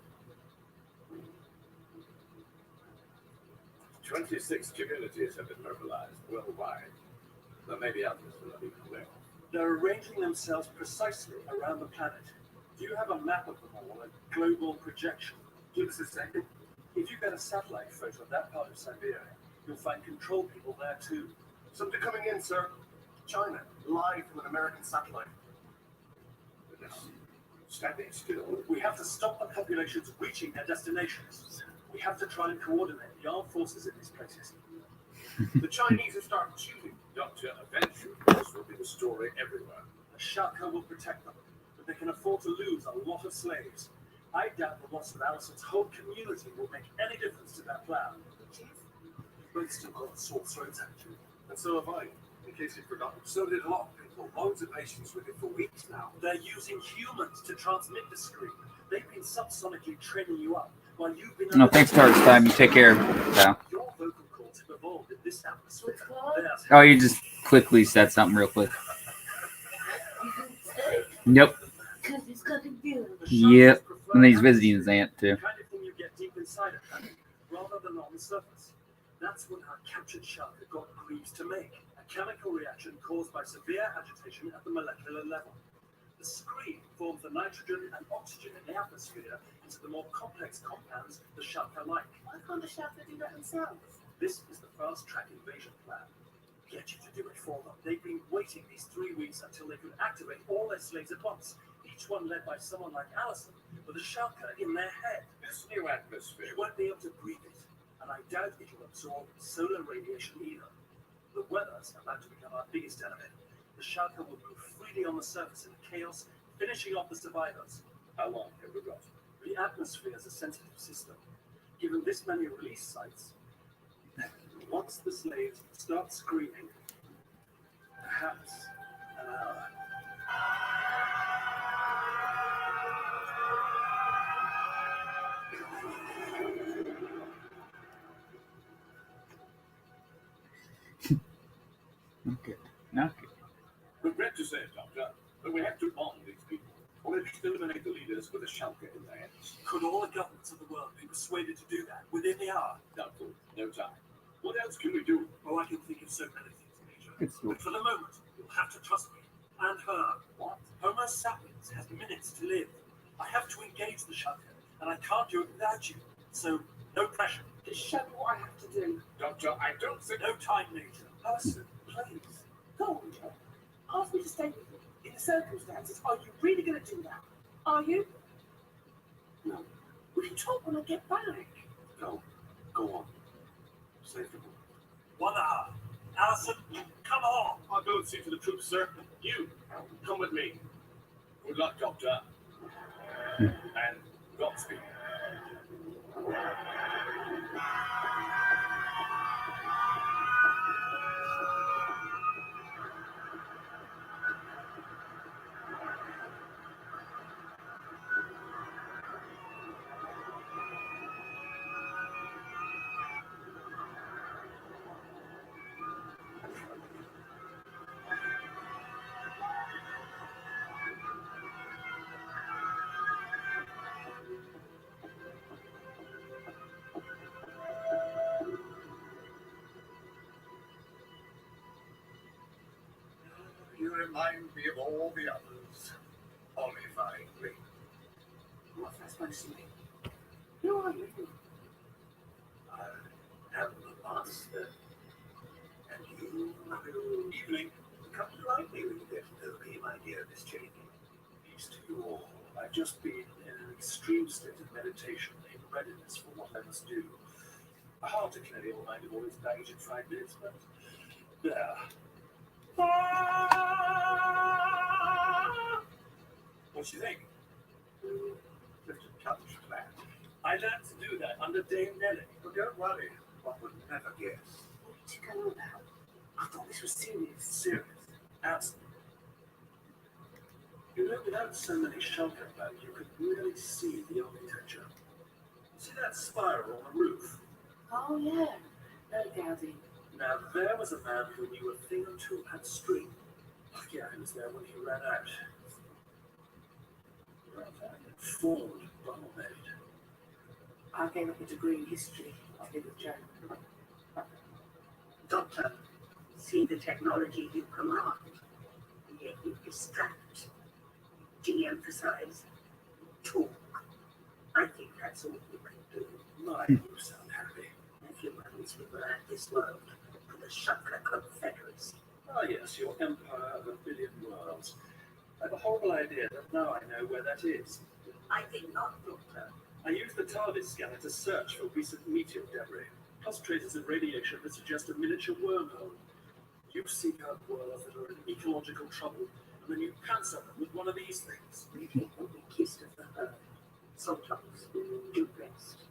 26 communities have been mobilized worldwide. There may be others that are even clear. They're arranging themselves precisely around the planet. Do you have a map of them all, a global projection? Give us a second. If you get a satellite photo of that part of Siberia, you'll find control people there too. Something coming in, sir. China, live from an American satellite. Standing still. We have to stop the populations reaching their destinations. We have to try and coordinate the armed forces in these places. The Chinese have started shooting. Doctor, eventually this will be the story everywhere. The Shalka will protect them, but they can afford to lose a lot of slaves. I doubt the loss of Alison's whole community will make any difference to their plan. Both still got sore throats, actually. And so have I, in case you've forgotten. So did a lot of people. Loads of patients with it for weeks now. They're using humans to transmit the screen. They've been subsonically training you up while you've been... No, thanks, Tarts time. You take care. Pal. Your vocal cords have evolved in this atmosphere. What's Theirs Oh, you just quickly said something real quick. Yep. Because it's got to do. The Yep. Shalkas prefer And he's visiting his aunt, too. the kind of thing you get deep inside a planet, rather than on the surface. That's what our captured Shalka got Greaves to make. A chemical reaction caused by severe agitation at the molecular level. The screen forms the nitrogen and oxygen in the atmosphere into the more complex compounds the Shalka like. Why can't the Shalka do that themselves? This is the fast-track invasion plan. Get you to do it for them. They've been waiting these 3 weeks until they could activate all their slaves at once, each one led by someone like Alison, with a Shalka in their head. This new atmosphere. You won't be able to breathe it, and I doubt it'll absorb solar radiation either. The weather's about to become our biggest enemy. The Shalka will move freely on the surface in chaos, finishing off the survivors. How long have we got? The atmosphere is a sensitive system. Given this many release sites, once the slaves start screaming, perhaps an hour. Okay. Okay. Regret to say, Doctor, but we have to arm these people. acknowledge, eliminate the leaders with a Shalka in their hands. Could all the governments of the world be persuaded to do that within the hour? Doubtful. No time. What else can we do? Oh, I can think of so many things, Major. It's But for the moment, you'll have to trust me. And her. What? Homo sapiens has minutes to live. I have to engage the Shalka, and I can't do it without you. So, no pressure. Just show me what I have to do. Doctor, I don't think... No time, Major. Person, please. Go on, Joe. Ask me to stay with you. In the circumstances, are you really going to do that? Are you? No. We can talk when I get back. Go. Go on. Save the world. 1 hour. Allison, come on. I'll go and see to the troops, sir. You, come with me. Good luck, Doctor. And Godspeed. You remind me of all the others. Horrifyingly. What's that supposed to mean? Who are you? I am the master. And you, good evening. Come lightly when you get to know me, my dear Miss Cheney. Peace to you all. I've just been in an extreme state of meditation in readiness for what I must do. Hard to clear your mind of all its baggage in 5 minutes, but there. What do you think? Just a touch of that. I learned to do that under Dame Nellie. But don't worry, one would never guess. What did you go about? I thought this was serious. Serious. Absolutely. You know, without so many Shalka about, you could really see the architecture. See that spiral on the roof? Oh, yeah. No doubting. Now, there was a man who knew a thing or two about string. Lucky I was there when he ran out. Formed barmaid. I gave up a degree in history. I did with Joe. Doctor, see the technology you command, and yet you distract, de-emphasize, talk. I think that's all you can do. My, you sound happy. If humans revert this world to the Shalka Confederacy. Ah, yes, your empire of 1 billion worlds. I have a horrible idea that now I know where that is. I think not, Doctor. I used the TARDIS scanner to search for recent meteor debris, plus traces of radiation that suggest a miniature wormhole. You seek out worlds that are in ecological trouble, and then you cancer them with one of these things. We take the weakest of the herd. Sometimes do best.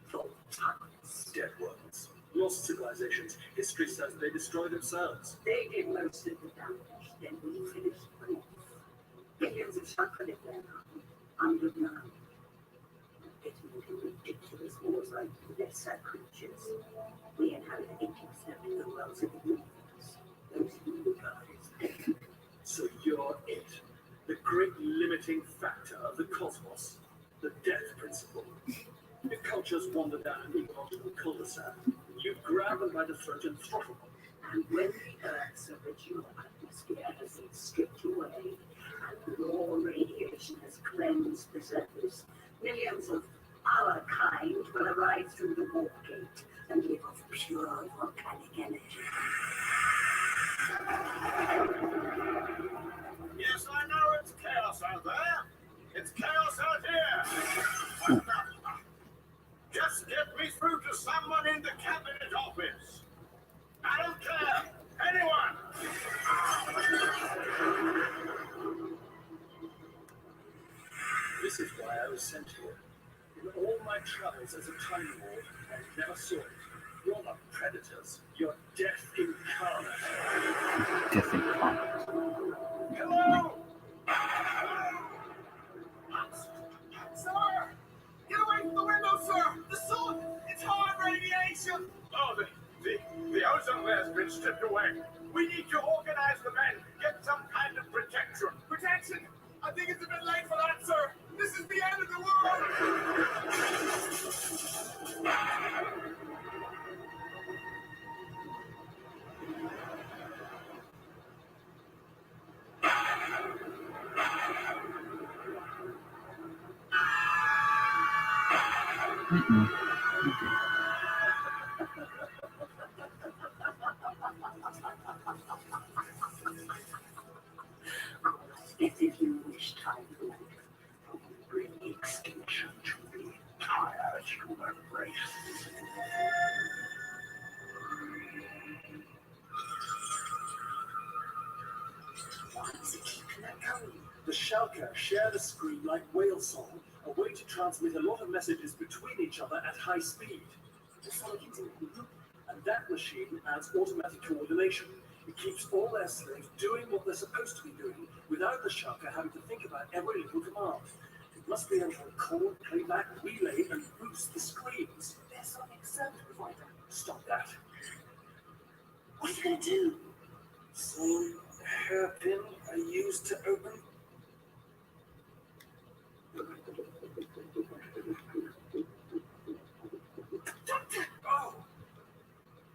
For times. Dead worlds. Lost civilizations. History says they destroy themselves. They did most of the damage, then we finished them off. Billions of Shalka live there now, underground. Getting into ridiculous wars like lesser creatures. We inhabit 80% of the worlds of the universe. Those evil guys. So you're it. The great limiting factor of the cosmos. The death principle. If cultures wander down an ecological cul-de-sac, you grab them by the throat and throttle them. And when the Earth's original atmosphere has been stripped away, and raw radiation has cleansed the surface, millions of our kind will arrive through the warp gate and live off pure volcanic energy. Yes, I know it's chaos out there. It's chaos out here. Just get me through to someone in the cabinet office. I don't care. Anyone. This is why I was sent here. In all my travels as a Time Lord, I never saw it. You're not predators. You're death incarnate. Death incarnate. Hello. Sir! Get away from the window, sir! The sun! It's high radiation! Oh, the ozone layer's been stripped away. We need to organize the men. Get some kind of protection. Protection! I think it's a bit late for that, sir. This is the end of the world. If you wish time would bring extinction to the entire human race. Why is it keeping that going? The Shalka share the screen like whale song, a way to transmit a lot of messages between each other at high speed. Just like you do. And that machine adds automatic coordination. It keeps all their slaves doing what they're supposed to be doing without the Shalka having to think about every little command. It must be able to record, playback, relay, and boost the screens. There's something service provider. Stop that. What are you going to do? Same hairpin I used to open. Doctor! Oh!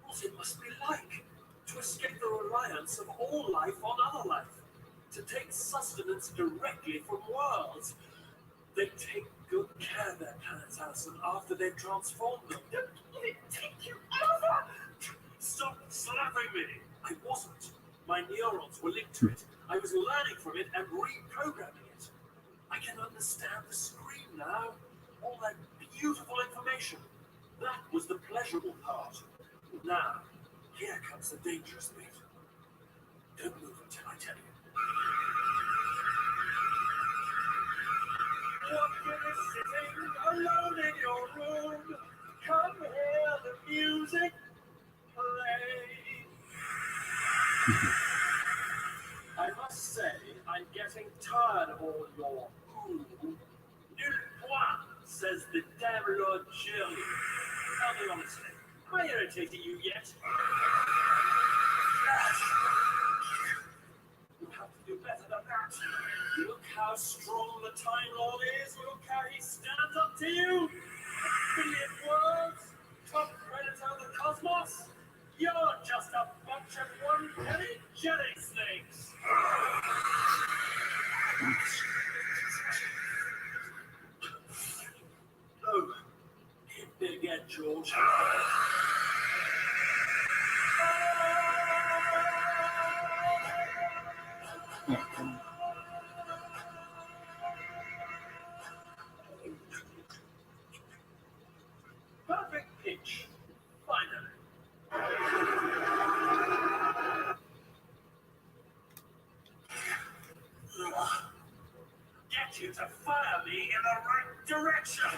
What it must be like to escape the reliance of all life on other life, to take sustenance directly from worlds. They take good care of their planets, Alison, after they've transformed them. Did it take you over? Stop slapping me! I wasn't. My neurons were linked to it. I was learning from it and reprogramming it. I can understand the screen now. All that beautiful information. That was the pleasurable part. Now, here comes the dangerous bit. Don't move until I tell you. What is sitting alone in your room? Come hear the music play. I must say, I'm getting tired of all your ooh. Nul point, says the damn Lord Jury. Tell me honestly, am I irritating you yet? You have to do better than that. Look how strong the Time Lord is. Look how he stands up to you. A billion words, top predator of the cosmos. You're just a bunch of one-penny jelly snakes. Oh, hit me again, George. Perfect pitch. Finally. Get you to fire me in the right direction.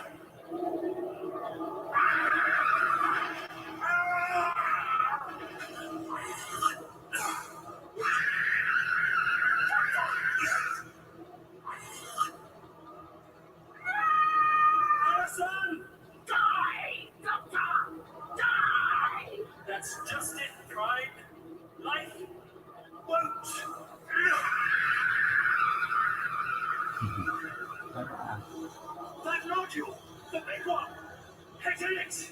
Alison! Die! Doctor! Die! That's just it, Pride. Life won't. That nodule! The big one! Hitting it!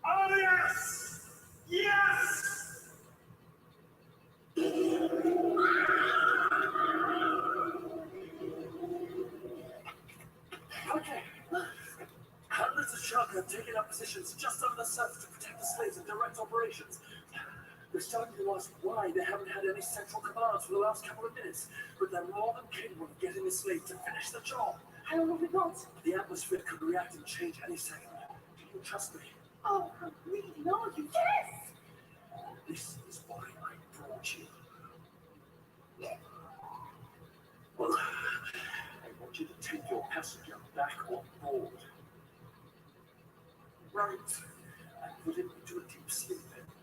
Oh, yes! Yes! Okay. Hundreds of Shalka have taken up positions just under the surface to protect the slaves and direct operations. They're starting to ask why they haven't had any central commands for the last couple of minutes, but they're more than capable of getting the slaves to finish the job. How long have we got? The atmosphere could react and change any second. Do you trust me? Oh, how greedy are you? Yes! This is why I brought you. Well, I want you to take your passenger back on board. Right. And put him into a deep sleep.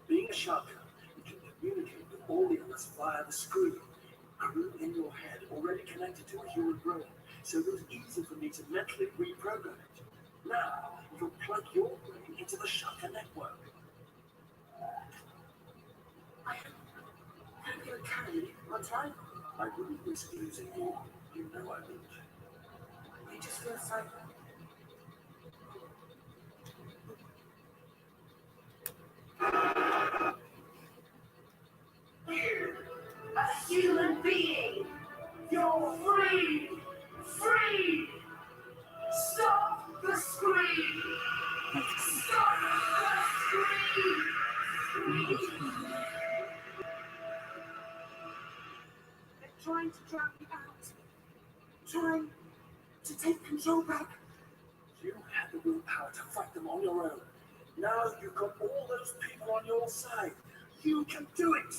Being a Shalka, you can communicate with all the others via the screen. Grew in your head, already connected to a human brain, so it was easy for me to mentally reprogram it. Now, you can plug your brain into the Shalka network. I'm trying. I wouldn't risk losing you. You know I wouldn't. You just feel so. You, a human being, you're free! Free! Stop the scream! Stop the scream! They're trying to drown you out. Trying to take control back. You had the willpower to fight them on your own. Now you've got all those people on your side. You can do it!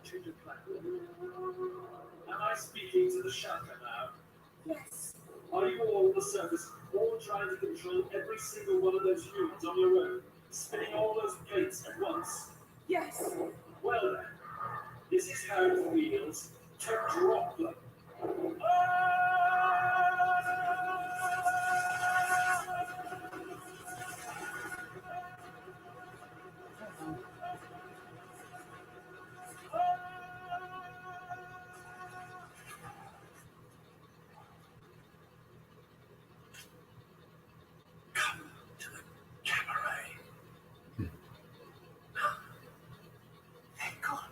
Change of plan. Am I speaking to the Shalka now? Yes. Are you all on the surface, all trying to control every single one of those humans on your own, spinning all those plates at once? Yes. Well then, this is how it feels to drop them. Come to the cabaret. They're gone.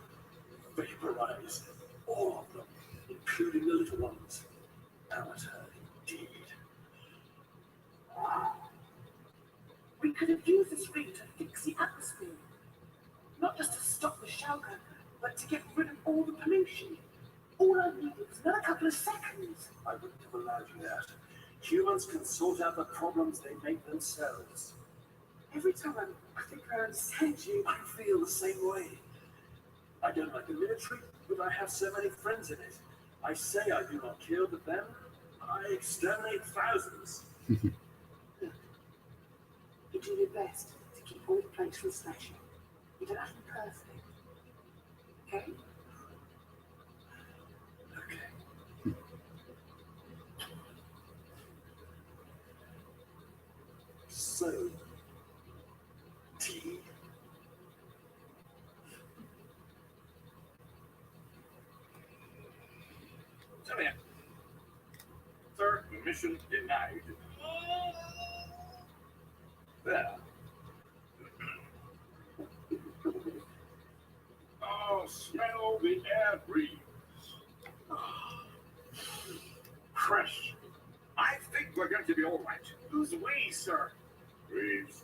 Vaporized. All of them, including the little ones. Amateur indeed. We could have used this ring to fix the atmosphere. Not just to stop the Shalka, but to get rid of all the pollution. All I needed was another couple of seconds. I wouldn't have allowed you that. Humans can sort out the problems they make themselves. Every time I think I understand you. I feel the same way. I don't like the military, but I have so many friends in it. I say I do not kill, but then I exterminate thousands. You do your best to keep all the plates from smashing. You don't have to be perfect. Okay? Okay. So, tea? Come here. Sir, mission denied. There. Oh, smell the air breeze. Fresh. I think we're going to be all right. Who's we, sir? Reeves.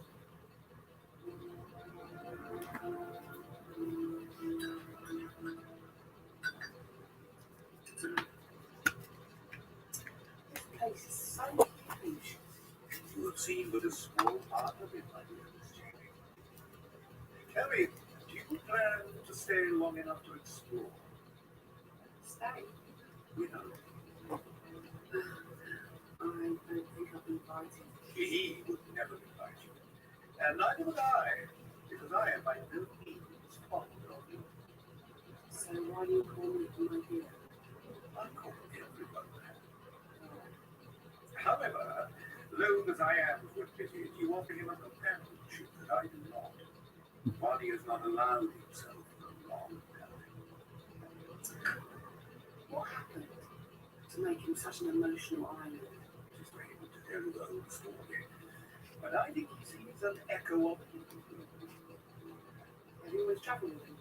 This place is so huge. You have seen but a small part of it, my dear Miss Jamie. Tell me, do you plan to stay long enough to explore? Stay. You know, I don't think I'll be invited. he would never invite you. And neither would I, because I am by no means fond of you. So why do you call me my dear? I call everyone that. However, low as I am with pity, you offer him a companionship that I do not. One he has not allowed himself for a long time. What happened to make him such an emotional island? It is for him to tell his own story. But I think he sees an echo of it. Have you always travelled with him?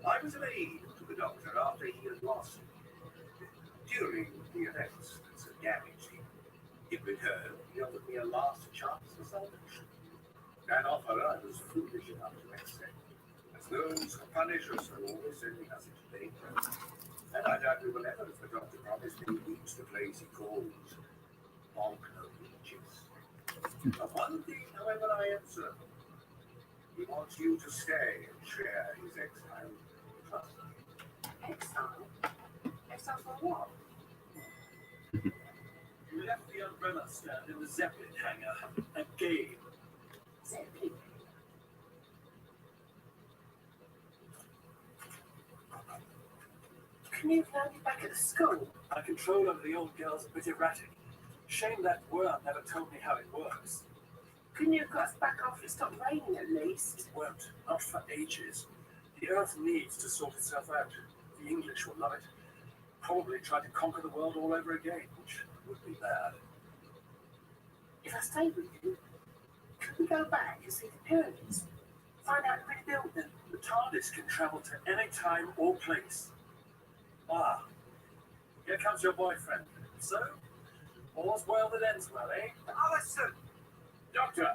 I was of aid to the doctor after he had lost me. During the events that so damaged him, in return, he offered me a last chance for salvation. That offer I was foolish enough to accept, as those who punish us are always sending us into danger. And I doubt we will ever, as the doctor promised me, reach the place he calls Volcano Beaches. Of one thing, however, I am certain. He wants you to stay and share his exile. Trust me. Exile? Exile for what? You left the umbrella stand in the Zeppelin hangar again. Zeppelin? Can you now be back at the school? My control over the old girl's a bit erratic. Shame that worm never told me how it works. Couldn't you have got us back after it stopped raining at least? Won't. Not for ages. The Earth needs to sort itself out. The English will love it. Probably try to conquer the world all over again, which would be bad. If I stay with you, could we go back and see the pyramids? Find out who built them? The TARDIS can travel to any time or place. Ah, here comes your boyfriend. So, all's well that ends well, eh? Alison! Doctor,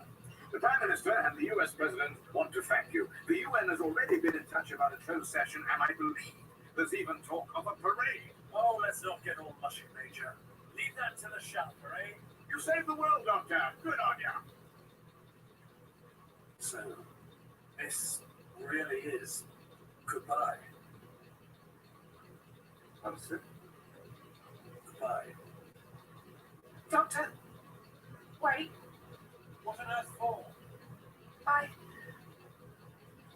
the Prime Minister and the US President want to thank you. The UN has already been in touch about a closed session, and I believe there's even talk of a parade. Oh, let's not get all mushy, Major. Leave that to the Shalka, eh? You saved the world, Doctor. Good on you. So, this really is goodbye. Alison? Goodbye. Doctor, wait. What on earth for? I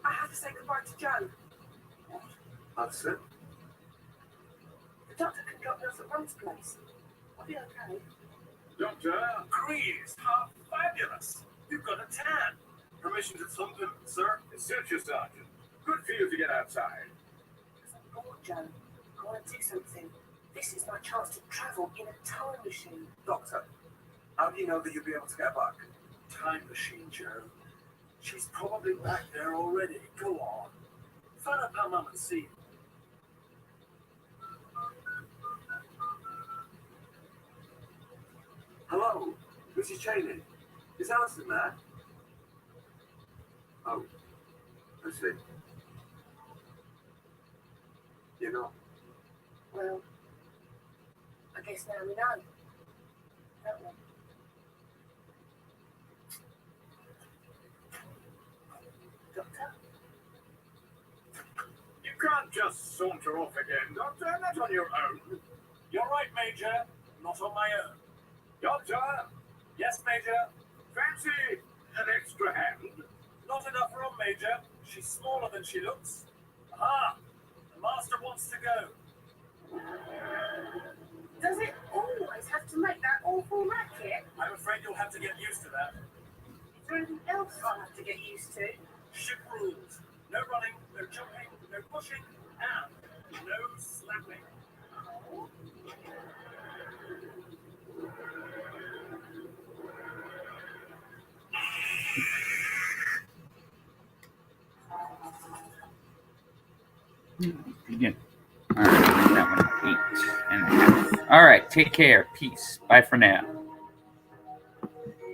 have to say goodbye to Joe. What? Alison? The doctor can drop me off at Ron's place. I'll be okay. Doctor, Grease, how fabulous! You've got a tan. Permission to something, sir? search your sergeant. Good for you to get outside. Because I'm bored, Joe. I want to do something. This is my chance to travel in a time machine. Doctor, how do you know that you'll be able to get back? Time machine, Joe. She's probably back there already. Go on. Phone up her mum and see. Hello, Mrs. Cheney. Is Alison there? Oh, I see. You're not. Well, I guess now we know. Don't we? Doctor? You can't just saunter off again, Doctor. Not on your own. You're right, Major. Not on my own. Doctor, Yes, Major. fancy an extra hand? Not enough room, Major. She's smaller than she looks. Aha! The master wants to go. Does it always have to make that awful racket? I'm afraid you'll have to get used to that. Is there anything else I have to get used to? Ship rules. No running, no jumping, no pushing, and no slapping. Begin. All right, that one 8.5. All right, take care. Peace. Bye for now.